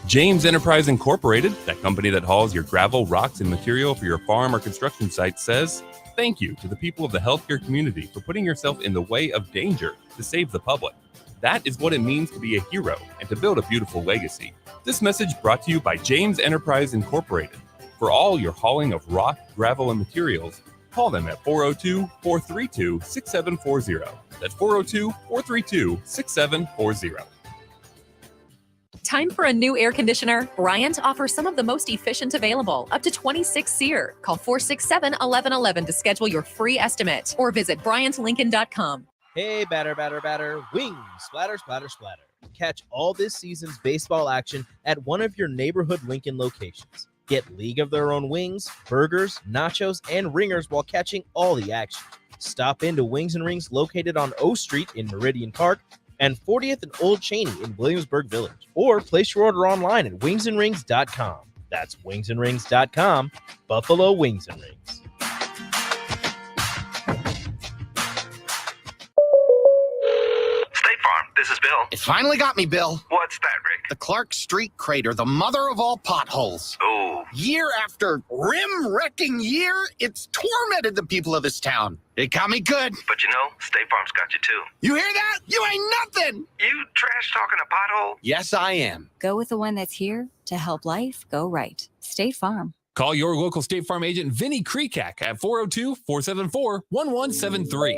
James Enterprise Incorporated, that company that hauls your gravel, rocks, and material for your farm or construction site, says thank you to the people of the healthcare community for putting yourself in the way of danger to save the public. That is what it means to be a hero and to build a beautiful legacy. This message brought to you by James Enterprise Incorporated. For all your hauling of rock, gravel, and materials, call them at 402-432-6740. That's 402-432-6740. Time for a new air conditioner? Bryant offers some of the most efficient available, up to 26 SEER. Call 467-1111 to schedule your free estimate or visit BryantLincoln.com. Hey, batter, batter, batter, wings, splatter, splatter, splatter. Catch all this season's baseball action at one of your neighborhood Lincoln locations. Get League of Their Own wings, burgers, nachos, and ringers while catching all the action. Stop into Wings and Rings located on O Street in Meridian Park and 40th and Old Cheney in Williamsburg Village. Or place your order online at wingsandrings.com. That's wingsandrings.com, Buffalo Wings and Rings. State Farm, this is Bill. It finally got me, Bill. What's that, Rick? The Clark Street crater, the mother of all potholes. Oh. Year after rim-wrecking year, it's tormented the people of this town. It got me good. But you know, State Farm's got you too. You hear that? You ain't nothing. You trash talking a pothole? Yes, I am. Go with the one that's here to help life go right. State Farm. Call your local State Farm agent, Vinny Krekak, at 402-474-1173.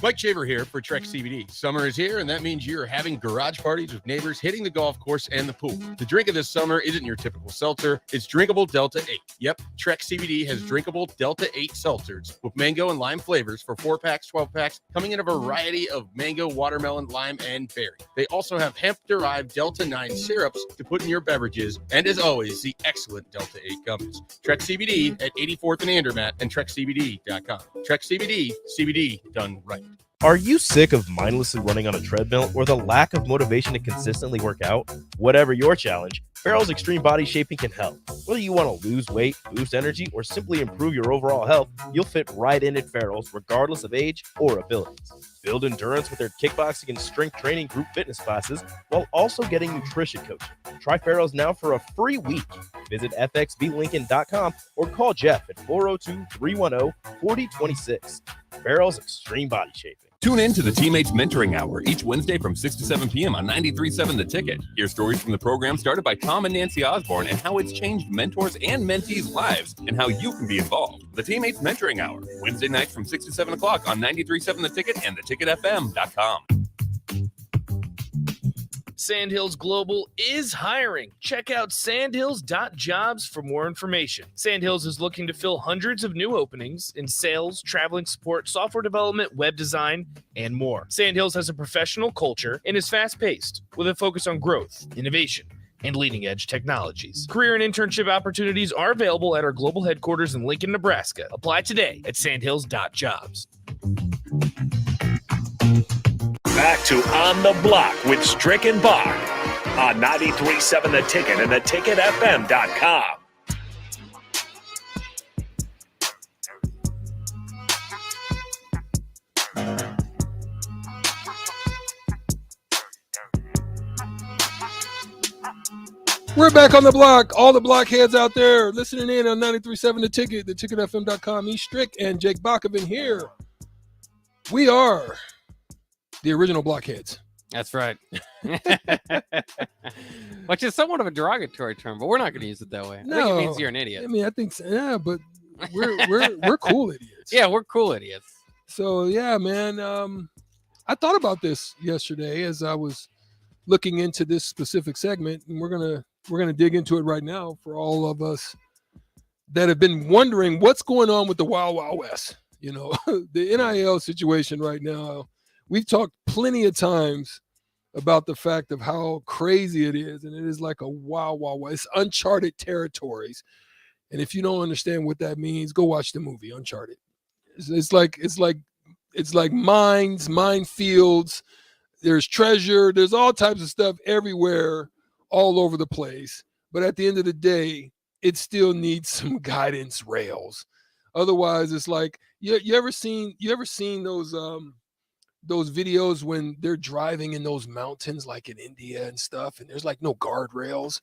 Mike Shaver here for Trek CBD. Summer is here, and that means you're having garage parties with neighbors, hitting the golf course and the pool. The drink of this summer isn't your typical seltzer. It's drinkable Delta 8. Yep, Trek CBD has drinkable Delta 8 seltzers with mango and lime flavors for 4-packs, 12-packs, coming in a variety of mango, watermelon, lime, and berry. They also have hemp-derived Delta 9 syrups to put in your beverages, and as always, the excellent Delta 8 gummies. Trek CBD at 84th and Andermatt and TrekCBD.com. Trek CBD, CBD done right. Are you sick of mindlessly running on a treadmill or the lack of motivation to consistently work out? Whatever your challenge, Farrell's Extreme Body Shaping can help. Whether you want to lose weight, boost energy, or simply improve your overall health, you'll fit right in at Farrell's regardless of age or abilities. Build endurance with their kickboxing and strength training group fitness classes while also getting nutrition coaching. Try Farrell's now for a free week. Visit fxblincoln.com or call Jeff at 402-310-4026. Farrell's Extreme Body Shaping. Tune in to the Teammates Mentoring Hour each Wednesday from 6 to 7 p.m. on 93.7 The Ticket. Hear stories from the program started by Tom and Nancy Osborne and how it's changed mentors and mentees' lives and how you can be involved. The Teammates Mentoring Hour, Wednesday nights from 6 to 7 o'clock on 93.7 The Ticket and theticketfm.com. Sandhills Global is hiring. Check out sandhills.jobs for more information. Sandhills is looking to fill hundreds of new openings in sales, traveling support, software development, web design, and more. Sandhills has a professional culture and is fast-paced with a focus on growth, innovation, and leading-edge technologies. Career and internship opportunities are available at our global headquarters in Lincoln, Nebraska. Apply today at sandhills.jobs. Back to On the Block with Strick and Bach on 93.7 The Ticket and theticketfm.com. We're back on the block. All the blockheads out there listening in on 93.7 The Ticket, theticketfm.com. E. Strick and Jake Bachman here. We are the original blockheads. That's right. Which is somewhat of a derogatory term, but we're not going to use it that way. I think it means you're an idiot. I mean, I think so, yeah, but we're cool idiots. Yeah, we're cool idiots. So yeah, man. I thought about this yesterday as I was looking into this specific segment, and we're gonna dig into it right now for all of us that have been wondering what's going on with the Wild Wild West. You know, the NIL situation right now. We've talked plenty of times about the fact of how crazy it is, and it is like a wild, wild west. It's uncharted territories, and if you don't understand what that means, go watch the movie Uncharted. It's like mines, minefields. There's treasure. There's all types of stuff everywhere, all over the place. But at the end of the day, it still needs some guidance rails. Otherwise, it's like you ever seen those videos when they're driving in those mountains like in India and stuff, and there's like no guardrails.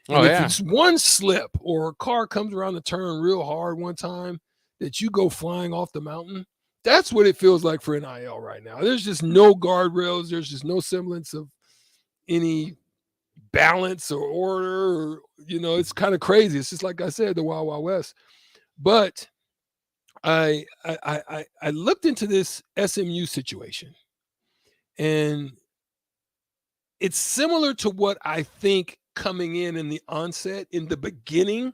And if it's one slip or a car comes around the turn real hard one time that you go flying off the mountain, that's what it feels like for NIL right now. There's just no guardrails. There's just no semblance of any balance or order. Or, it's kind of crazy. It's just like I said, the Wild Wild West. But I looked into this SMU situation, and it's similar to what I think coming in the onset, in the beginning,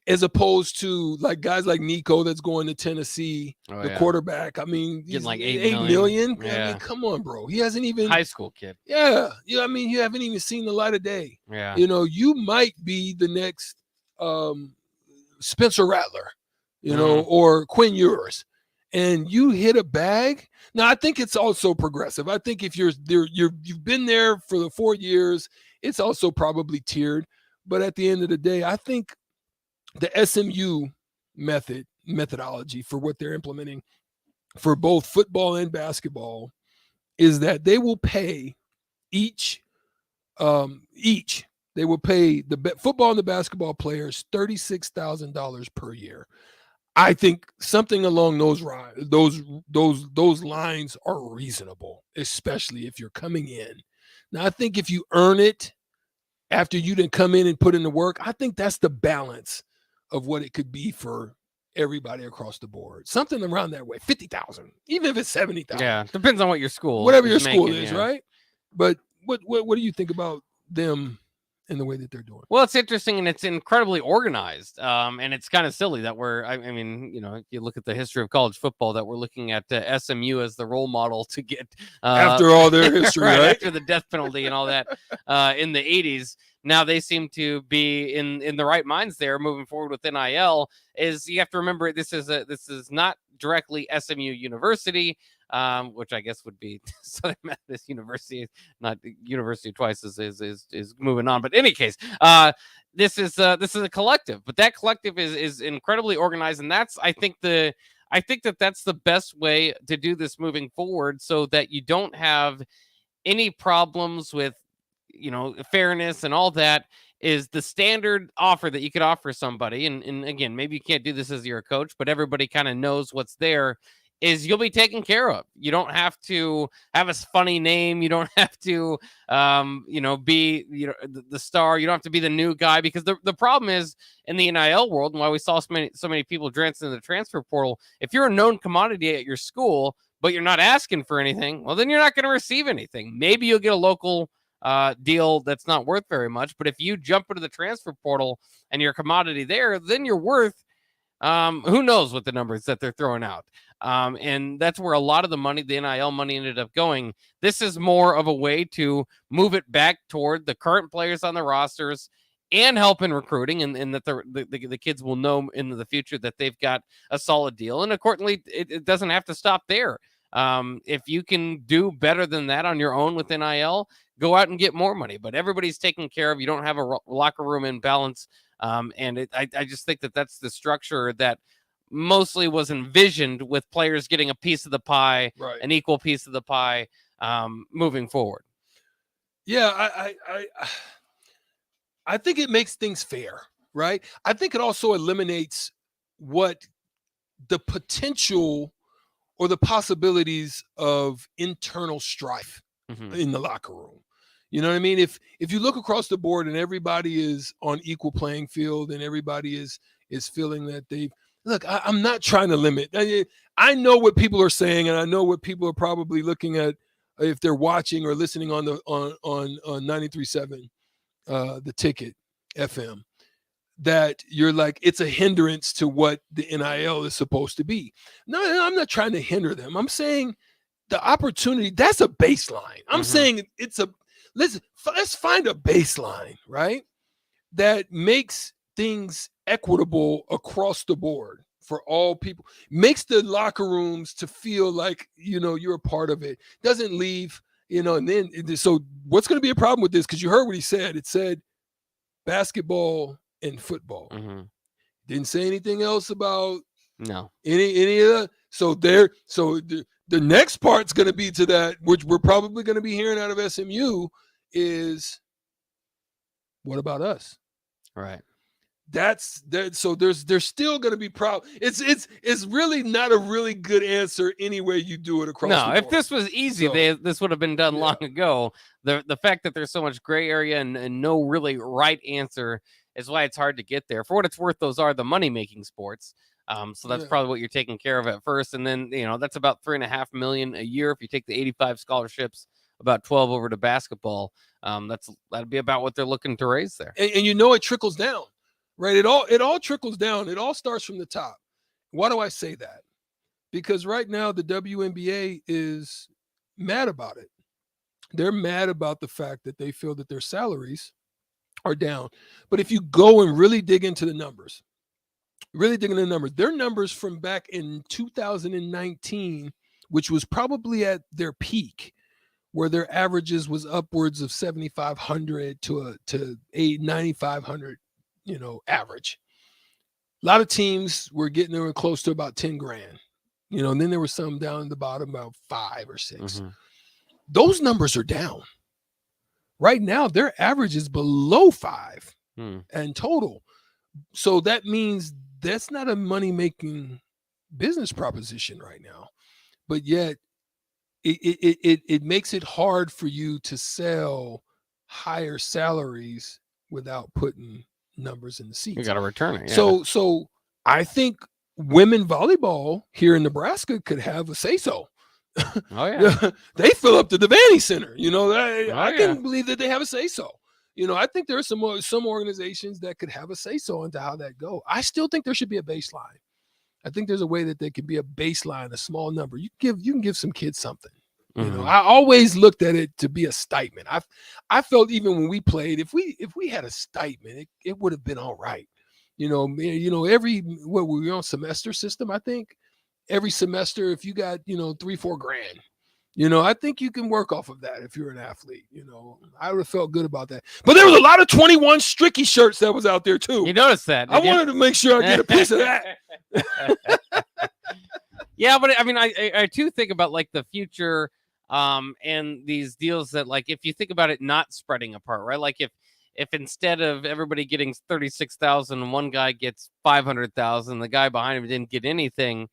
as opposed to like guys like Nico that's going to Tennessee, quarterback. I mean, getting like $8 million. Yeah. I mean, come on, bro. He hasn't even high school kid. Yeah. I mean, you haven't even seen the light of day. Yeah. You might be the next Spencer Rattler, or Quinn Ewers. and you hit a bag. Now, I think it's also progressive. I think if you've been there for the 4 years, it's also probably tiered. But at the end of the day, I think the SMU methodology for what they're implementing for both football and basketball is that they will pay each they will pay the football and the basketball players $36,000 per year. I think something along those lines are reasonable, especially if you're coming in. Now, I think if you earn it after you didn't come in and put in the work, I think that's the balance of what it could be for everybody across the board. Something around that way, 50,000, even if it's 70,000. Yeah, depends on what your school, whatever your school making, is, yeah. right? But what do you think about them and the way that they're doing? Well, it's interesting and it's incredibly organized. And it's kind of silly that I mean, if you look at the history of college football, that we're looking at SMU as the role model to get after all their history, right? After the death penalty and all that in the 80s. Now they seem to be in the right minds there moving forward with NIL. Is you have to remember this is not directly SMU University, which I guess would be Southern Methodist University, not University twice is moving on. But in any case, this is a collective, but that collective is incredibly organized, and that's I think that's the best way to do this moving forward, so that you don't have any problems with fairness and all that. Is the standard offer that you could offer somebody, and again, maybe you can't do this as you're a coach, but everybody kind of knows what's there, is you'll be taken care of. You don't have to have a funny name. You don't have to, be, the star. You don't have to be the new guy, because the problem is in the NIL world, and why we saw so many people dance into the transfer portal. If you're a known commodity at your school, but you're not asking for anything, well, then you're not going to receive anything. Maybe you'll get a local deal that's not worth very much. But if you jump into the transfer portal and you're a commodity there, then you're worth who knows what the numbers that they're throwing out. And that's where a lot of the money, the NIL money, ended up going. This is more of a way to move it back toward the current players on the rosters and help in recruiting, and that the kids will know in the future that they've got a solid deal. And accordingly, it doesn't have to stop there. If you can do better than that on your own with NIL, go out and get more money. But everybody's taken care of. You don't have a locker room imbalance. And I just think that's the structure that mostly was envisioned, with players getting a piece of the pie, right, an equal piece of the pie, moving forward. Yeah, I think it makes things fair, right? I think it also eliminates what the potential or the possibilities of internal strife in the locker room. You know what I mean? If you look across the board and everybody is on equal playing field and everybody is feeling that I'm not trying to limit. I know what people are saying, and I know what people are probably looking at if they're watching or listening on 93.7, the Ticket FM, that you're like, it's a hindrance to what the NIL is supposed to be. No, I'm not trying to hinder them. I'm saying the opportunity, that's a baseline. I'm saying let's find a baseline, right, that makes things equitable across the board for all people, makes the locker rooms to feel like, you're a part of it, doesn't leave, and then, so what's going to be a problem with this? Because you heard what he said. It said basketball and football. Didn't say anything else about any of that. So the next part's going to be to that, which we're probably going to be hearing out of SMU, is what about us? Right. That's that. So there's still going to be problems. It's really not a really good answer any way you do it across. No, if this was easy, this would have been done long ago. The fact that there's so much gray area and no really right answer is why it's hard to get there. For what it's worth, those are the money making sports. So that's probably what you're taking care of at first, and then that's about $3.5 million a year if you take the 85 scholarships, about 12 over to basketball. That'd be about what they're looking to raise there. And it trickles down, right? It all trickles down. It all starts from the top. Why do I say that? Because right now the WNBA is mad about it. They're mad about the fact that they feel that their salaries are down. But if you go and really dig into the numbers, Really digging the numbers. Their numbers from back in 2019, which was probably at their peak, where their averages was upwards of 7,500 to 9,500, average. A lot of teams were getting there close to about 10 grand, and then there were some down at the bottom about 5 or 6. Mm-hmm. Those numbers are down. Right now, their average is below 5 and total. So that means that's not a money-making business proposition right now. But yet, it makes it hard for you to sell higher salaries without putting numbers in the seats. You got to return it. Yeah. So I think women volleyball here in Nebraska could have a say-so. Oh yeah, they fill up the Devaney Center. I can believe that they have a say-so. I think there are some organizations that could have a say-so into how that go. I still think there should be a baseline. I think there's a way that there could be a baseline, a small number. You can give some kids something. I always looked at it to be a stipend. I felt even when we played, if we had a stipend, it would have been all right. Every we were on semester system, I think. Every semester, if you got, $3-4 grand, I think you can work off of that if you're an athlete. I would have felt good about that. But there was a lot of 21 Stricky shirts that was out there too. You noticed that? I wanted to make sure I get a piece of that. Yeah, but I mean, I too think about like the future, and these deals that, like, if you think about it, not spreading apart, right? Like if instead of everybody getting 36,000, one guy gets 500,000, the guy behind him didn't get anything,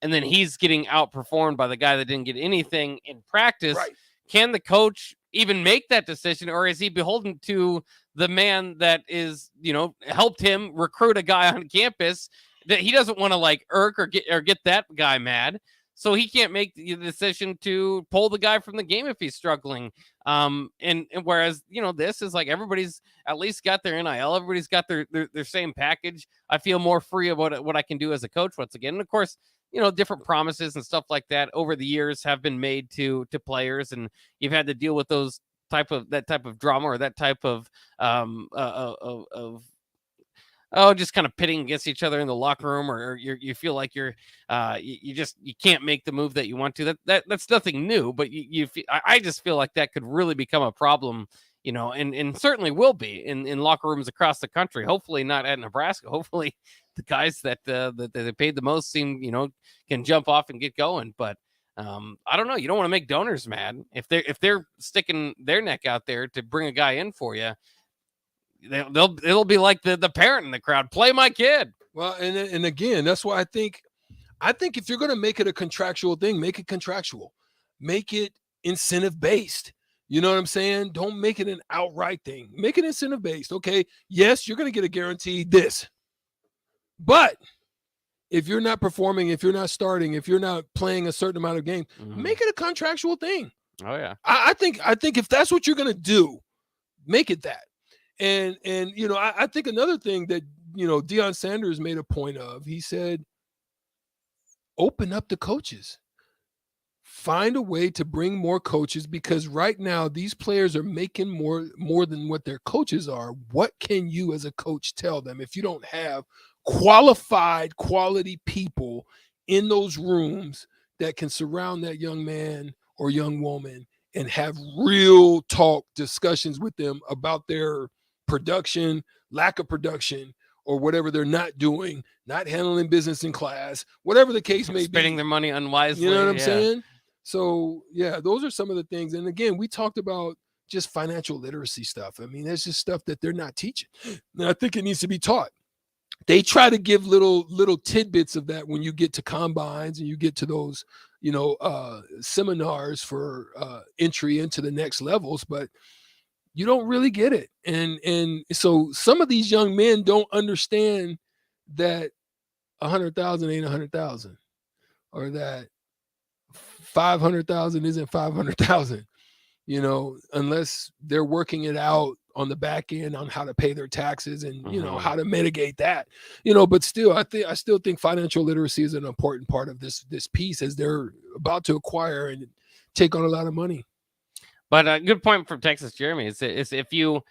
and then he's getting outperformed by the guy that didn't get anything in practice. Right. Can the coach even make that decision, or is he beholden to the man that is, helped him recruit a guy on campus that he doesn't want to like irk or get that guy mad? So he can't make the decision to pull the guy from the game if he's struggling. And whereas, this is like everybody's at least got their NIL, everybody's got their same package. I feel more free about what I can do as a coach once again. And of course, different promises and stuff like that over the years have been made to players, and you've had to deal with that type of drama or that type of just kind of pitting against each other in the locker room, or you feel like you can't make the move that you want to. That's nothing new, but I just feel like that could really become a problem, and certainly will be in locker rooms across the country. Hopefully not at Nebraska. Hopefully the guys that they paid the most can jump off and get going. But I don't know. You don't want to make donors mad if they're sticking their neck out there to bring a guy in for you. It'll be like the parent in the crowd. Play my kid. Well, and again, that's why I think if you're going to make it a contractual thing, make it contractual, make it incentive based. You know what I'm saying? Don't make it an outright thing. Make it incentive based. Okay, yes, you're going to get a guaranteed this, but if you're not performing, if you're not starting, if you're not playing a certain amount of games, make it a contractual thing. Oh yeah. I think if that's what you're going to do, make it that. And I think another thing that, Deion Sanders made a point of, he said, open up the coaches. Find a way to bring more coaches, because right now these players are making more than what their coaches are. What can you as a coach tell them if you don't have qualified, quality people in those rooms that can surround that young man or young woman and have real talk discussions with them about their production, lack of production, or whatever they're not doing, not handling business in class, whatever the case may be. Spending their money unwisely. You know what I'm saying? So, yeah, those are some of the things. And again, we talked about just financial literacy stuff. I mean, that's just stuff that they're not teaching. And I think it needs to be taught. They try to give little tidbits of that when you get to combines and you get to those, seminars for entry into the next levels, but you don't really get it. And so some of these young men don't understand that 100,000 ain't 100,000, or that 500,000 isn't 500,000, unless they're working it out on the back end on how to pay their taxes and, how to mitigate that, but still, I still think financial literacy is an important part of this piece as they're about to acquire and take on a lot of money. But a good point from Texas Jeremy is if you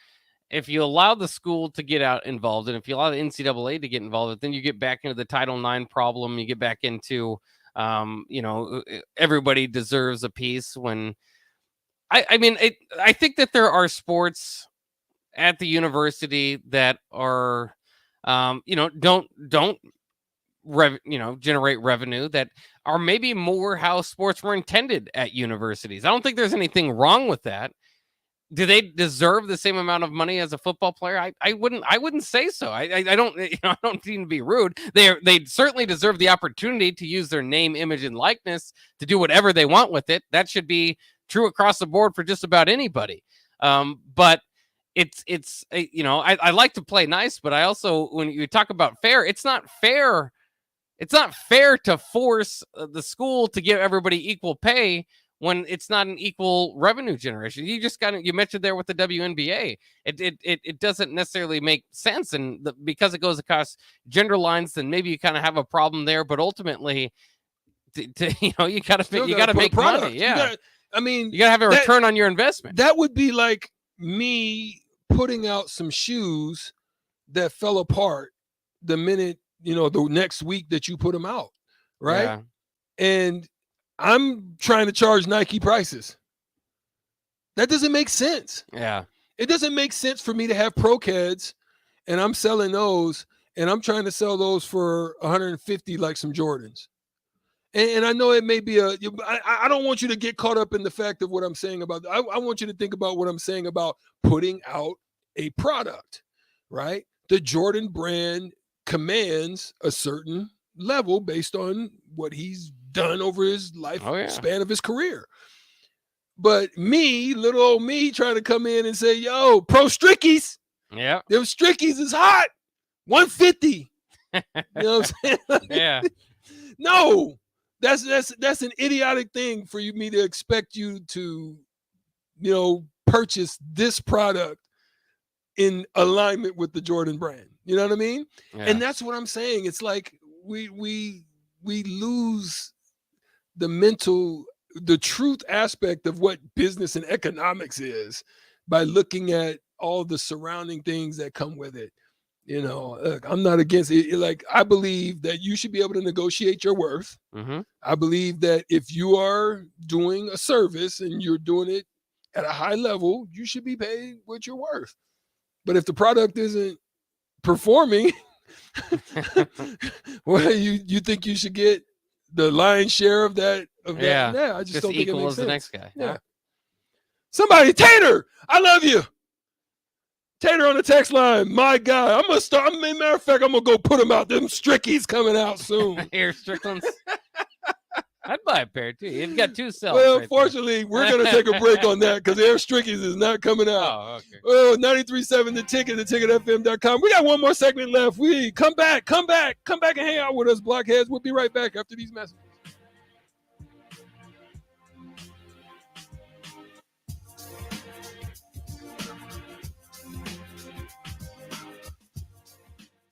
if you allow the school to get out involved, and if you allow the NCAA to get involved, then you get back into the Title IX problem. You get back into, everybody deserves a piece. When I think that there are sports at the university that are, don't generate revenue, that are maybe more how sports were intended at universities. I don't think there's anything wrong with that. Do they deserve the same amount of money as a football player? I wouldn't say so. I don't, I don't mean to be rude. They certainly deserve the opportunity to use their name, image, and likeness to do whatever they want with it. That should be true across the board for just about anybody. But I like to play nice, but I also, when you talk about fair, it's not fair. It's not fair to force the school to give everybody equal pay when it's not an equal revenue generation. You mentioned there with the WNBA, it doesn't necessarily make sense. And because it goes across gender lines, then maybe you kind of have a problem there. But ultimately, you got to make money. Yeah. You got to have a return on your investment. That would be like me putting out some shoes that fell apart the minute, the next week that you put them out. Right. Yeah. And I'm trying to charge Nike prices. That doesn't make sense. Yeah. It doesn't make sense for me to have Pro Kids and I'm selling those and I'm trying to sell those for 150 like some Jordans. And I know it may be I don't want you to get caught up in the fact of what I'm saying about, I want you to think about what I'm saying about putting out a product, right? The Jordan brand commands a certain level based on what he's done over his span of his career. But little old me trying to come in and say, yo, Pro Strickies. Yeah. Them Strickies is hot. 150. You know what I'm saying? Yeah. No, that's an idiotic thing for me to expect you to, purchase this product in alignment with the Jordan brand. You know what I mean? Yeah. And that's what I'm saying. It's like we lose the truth aspect of what business and economics is by looking at all the surrounding things that come with it. Look, I'm not against it. Like, I believe that you should be able to negotiate your worth. Mm-hmm. I believe that if you are doing a service and you're doing it at a high level, you should be paid what you're worth. But if the product isn't performing, well, you think you should get the lion's share of that? Yeah. I just don't think it equal makes as sense. the next guy. Yeah. Somebody, Tater, I love you. Tater on the text line. My God, I'm gonna start. Matter of fact, I'm gonna go put them out. Them Strickies coming out soon. Air Stricklands. I'd buy a pair too. You've got two cells. Well, right unfortunately, we're gonna take a break on that because Air Strickies is not coming out. Oh, okay. Oh, 93.7 The Ticket, theticketfm.com. We got one more segment left. We come back and hang out with us, Blockheads. We'll be right back after these messages.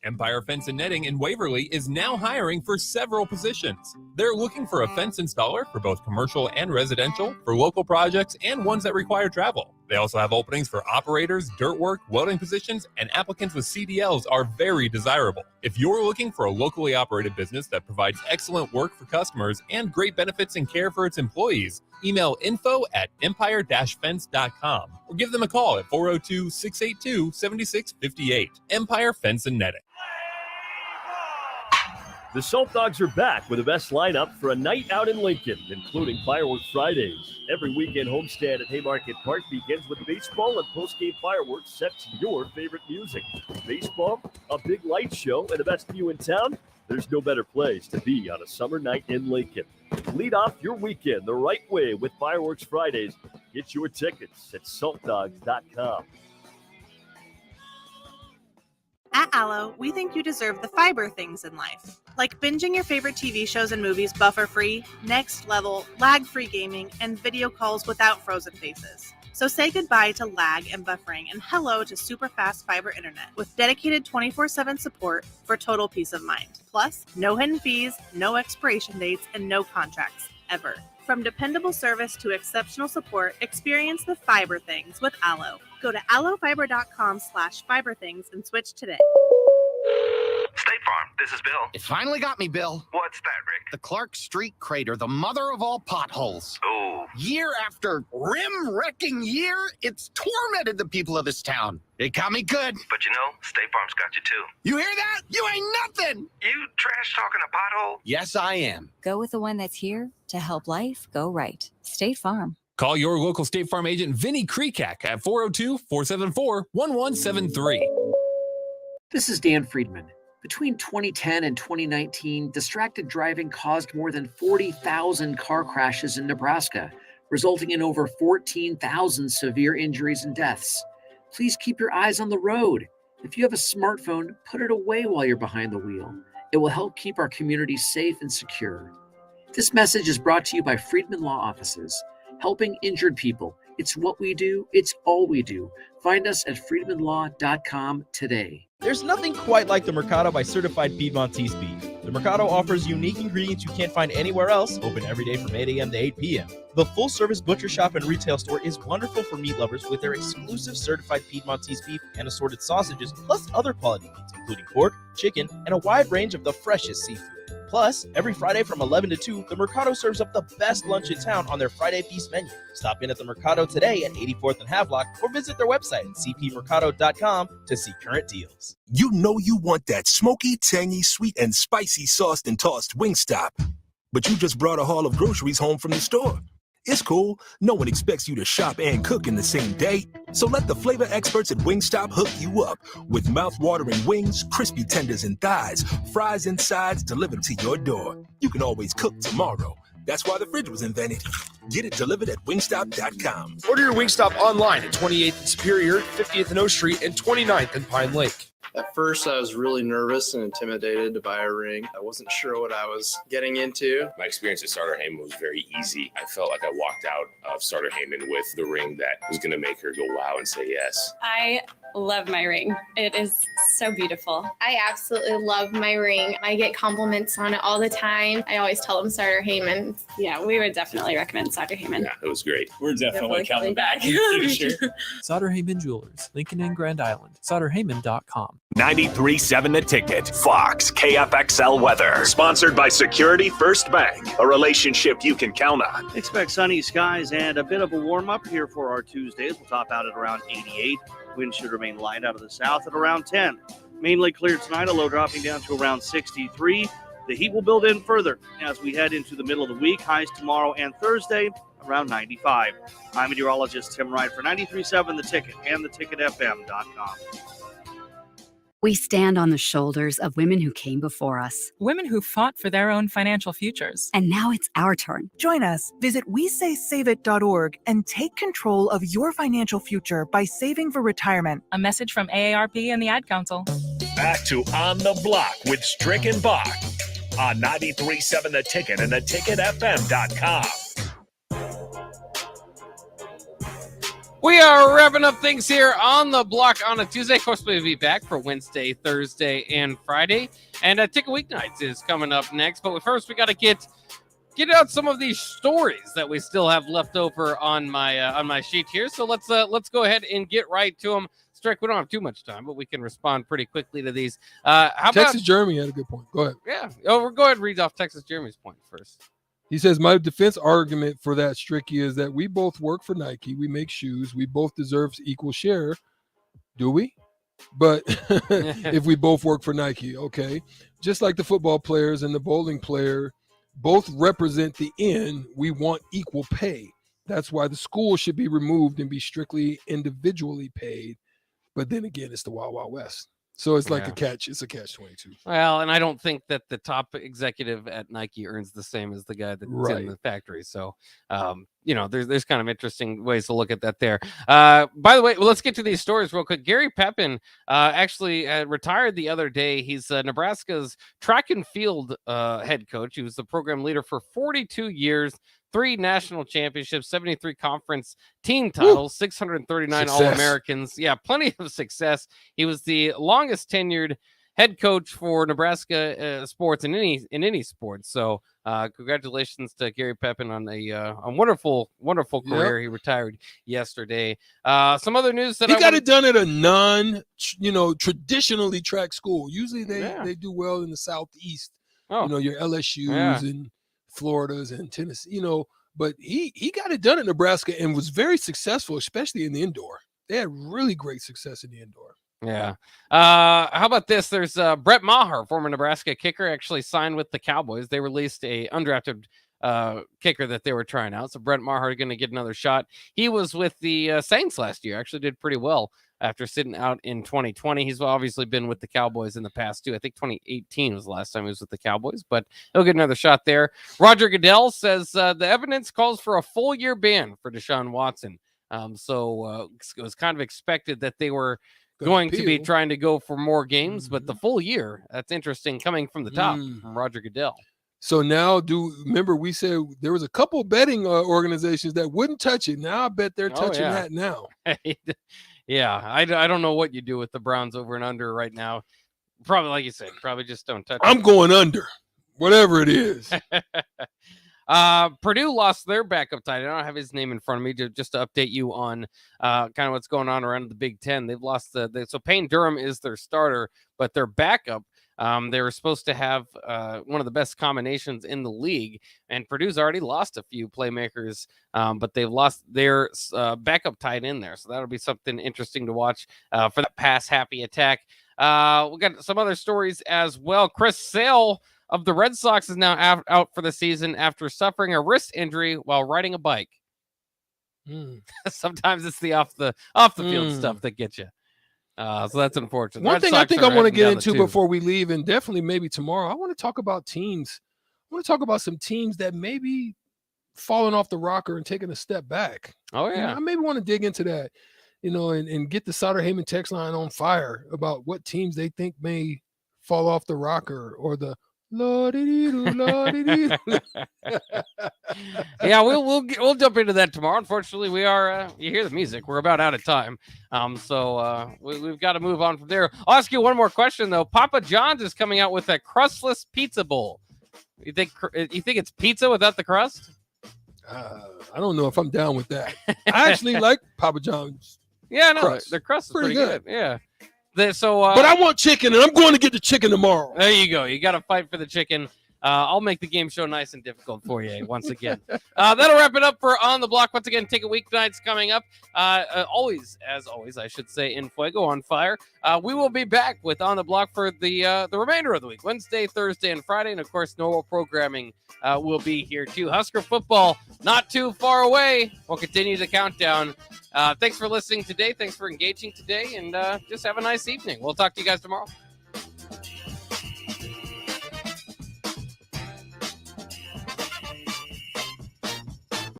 Empire Fence and Netting in Waverly is now hiring for several positions. They're looking for a fence installer for both commercial and residential, for local projects, and ones that require travel. They also have openings for operators, dirt work, welding positions, and applicants with CDLs are very desirable. If you're looking for a locally operated business that provides excellent work for customers and great benefits and care for its employees, email info@empire-fence.com or give them a call at 402-682-7658. Empire Fence and Netting. The Salt Dogs are back with the best lineup for a night out in Lincoln, including Fireworks Fridays. Every weekend homestand at Haymarket Park begins with baseball and post-game fireworks set to your favorite music. Baseball, a big light show, and the best view in town? There's no better place to be on a summer night in Lincoln. Lead off your weekend the right way with Fireworks Fridays. Get your tickets at saltdogs.com. At Allo, we think you deserve the fiber things in life, like binging your favorite TV shows and movies buffer-free, next level, lag-free gaming, and video calls without frozen faces. So say goodbye to lag and buffering and hello to super fast fiber internet with dedicated 24/7 support for total peace of mind. Plus, no hidden fees, no expiration dates, and no contracts, ever. From dependable service to exceptional support, experience the fiber things with Allo. Go to allofiber.com/fiberthings and switch today. State Farm, this is Bill. It finally got me, Bill. What's that, Rick? The Clark Street crater, the mother of all potholes. Oh. Year after rim-wrecking year, it's tormented the people of this town. It got me good. But you know, State Farm's got you too. You hear that? You ain't nothing. You trash talking a pothole? Yes, I am. Go with the one that's here to help life go right. State Farm. Call your local State Farm agent, Vinny Krekak, at 402-474-1173. This is Dan Friedman. Between 2010 and 2019, distracted driving caused more than 40,000 car crashes in Nebraska, resulting in over 14,000 severe injuries and deaths. Please keep your eyes on the road. If you have a smartphone, put it away while you're behind the wheel. It will help keep our community safe and secure. This message is brought to you by Friedman Law Offices, helping injured people. It's what we do. It's all we do. Find us at friedmanlaw.com today. There's nothing quite like the Mercado by Certified Piedmontese beef. The Mercado offers unique ingredients you can't find anywhere else, open every day from 8 a.m. to 8 p.m. The full-service butcher shop and retail store is wonderful for meat lovers with their exclusive certified Piedmontese beef and assorted sausages, plus other quality meats, including pork, chicken, and a wide range of the freshest seafood. Plus, every Friday from 11 to 2, the Mercado serves up the best lunch in town on their Friday Feast menu. Stop in at the Mercado today at 84th and Havelock or visit their website at cpmercado.com to see current deals. You know you want that smoky, tangy, sweet, and spicy sauced and tossed Wingstop, but you just brought a haul of groceries home from the store. It's cool. No one expects you to shop and cook in the same day. So let the flavor experts at Wingstop hook you up with mouth-watering wings, crispy tenders and thighs, fries and sides delivered to your door. You can always cook tomorrow. That's why the fridge was invented. Get it delivered at wingstop.com. Order your Wingstop online at 28th and Superior, 50th and O Street, and 29th and Pine Lake. At first, I was really nervous and intimidated to buy a ring. I wasn't sure what I was getting into. My experience at Starter Heyman was very easy. I felt like I walked out of Starter Heyman with the ring that was going to make her go wow and say yes. I love my ring. It is so beautiful. I absolutely love my ring. I get compliments on it all the time. I always tell them Starter Heyman. Yeah, we would definitely recommend Starter Heyman. Yeah, it was great. We're definitely coming back in the future. Sauter Heyman Jewelers, Lincoln and Grand Island. SauterHeyman.com. 93.7 The Ticket. Fox KFXL weather. Sponsored by Security First Bank. A relationship you can count on. Expect sunny skies and a bit of a warm-up here for our Tuesdays. We'll top out at around 88. Wind should remain light out of the south at around 10. Mainly clear tonight, a low dropping down to around 63. The heat will build in further as we head into the middle of the week. Highs tomorrow and Thursday around 95. I'm meteorologist Tim Wright for 93.7 The Ticket and theticketfm.com. We stand on the shoulders of women who came before us. Women who fought for their own financial futures. And now it's our turn. Join us. Visit WeSaySaveIt.org and take control of your financial future by saving for retirement. A message from AARP and the Ad Council. Back to On the Block with Strick and Bach on 93.7 The Ticket and theticketfm.com. We are wrapping up things here on the block on a Tuesday. Of course, we'll be back for Wednesday, Thursday, and Friday. And Ticket Weeknights is coming up next. But first, we got to get out some of these stories that we still have left over on my sheet here. So let's go ahead and get right to them. Strick, we don't have too much time, but we can respond pretty quickly to these. Texas Jeremy had a good point. Go ahead. Yeah. Oh, we'll go ahead and read off Texas Jeremy's point first. He says, my defense argument for that, Stricky, is that we both work for Nike. We make shoes. We both deserve equal share. Do we? But if we both work for Nike, okay. Just like the football players and the bowling player both represent the end, we want equal pay. That's why the school should be removed and be strictly individually paid. But then again, it's the Wild Wild West. So it's like a catch. It's a catch-22. Well, and I don't think that the top executive at Nike earns the same as the guy that's in the factory. So, there's kind of interesting ways to look at that there. By the way, let's get to these stories real quick. Gary Pepin actually retired the other day. He's Nebraska's track and field head coach. He was the program leader for 42 years. 3 national championships, 73 conference team titles, 639 All-Americans. Yeah, plenty of success. He was the longest tenured head coach for Nebraska sports in any sports. So congratulations to Gary Pepin on a wonderful career. He retired yesterday. Some other news that he got it done at a traditionally track school. Usually they do well in the Southeast. Your LSUs and Floridas and Tennessee. But he got it done at Nebraska and was very successful, especially in the indoor. They had really great success in the indoor. Yeah. How about this? There's Brett Maher, former Nebraska kicker, actually signed with the Cowboys. They released a undrafted kicker that they were trying out. So Brett Maher going to get another shot. He was with the Saints last year. Actually did pretty well after sitting out in 2020. He's obviously been with the Cowboys in the past too. I think 2018 was the last time he was with the Cowboys, but he'll get another shot there. Roger Goodell says the evidence calls for a full year ban for Deshaun Watson. So it was kind of expected that they were going to be trying to go for more games, but the full year, that's interesting coming from the top from Roger Goodell. So now remember we said there was a couple betting organizations that wouldn't touch it. Now I bet they're touching that now. Yeah, I don't know what you do with the Browns over and under right now. Probably, like you said, probably just don't touch it. I'm going under, whatever it is. Purdue lost their backup tight end. I don't have his name in front of me just to update you on kind of what's going on around the Big Ten. They've lost so Payne Durham is their starter, but their backup, they were supposed to have one of the best combinations in the league, and Purdue's already lost a few playmakers, but they've lost their backup tight end there. So that'll be something interesting to watch for that pass-happy attack. We got some other stories as well. Chris Sale of the Red Sox is now out for the season after suffering a wrist injury while riding a bike. Sometimes it's the off the field stuff that gets you. So that's unfortunate. One thing I think I want to get into before we leave, and definitely maybe tomorrow, I want to talk about teams. I want to talk about some teams that maybe falling off the rocker and taking a step back. Oh yeah, I maybe want to dig into that, and get the Sutter Heyman text line on fire about what teams they think may fall off the rocker or the Lordy-dee-doo. Yeah, we'll jump into that tomorrow. Unfortunately, we are you hear the music. We're about out of time. So we've got to move on from there. I'll ask you one more question though. Papa John's is coming out with a crustless pizza bowl. You think it's pizza without the crust? I don't know if I'm down with that. I actually like Papa John's. Yeah, no, their crust is pretty good. Yeah. But I want chicken, and I'm going to get the chicken tomorrow. There you go. You got to fight for the chicken. I'll make the game show nice and difficult for you once again. That'll wrap it up for On the Block. Once again, ticket weeknights coming up. Always, I should say, in Fuego on fire. We will be back with On the Block for the remainder of the week, Wednesday, Thursday, and Friday. And, of course, normal programming will be here, too. Husker football not too far away. We'll continue the countdown. Thanks for listening today. Thanks for engaging today. And just have a nice evening. We'll talk to you guys tomorrow.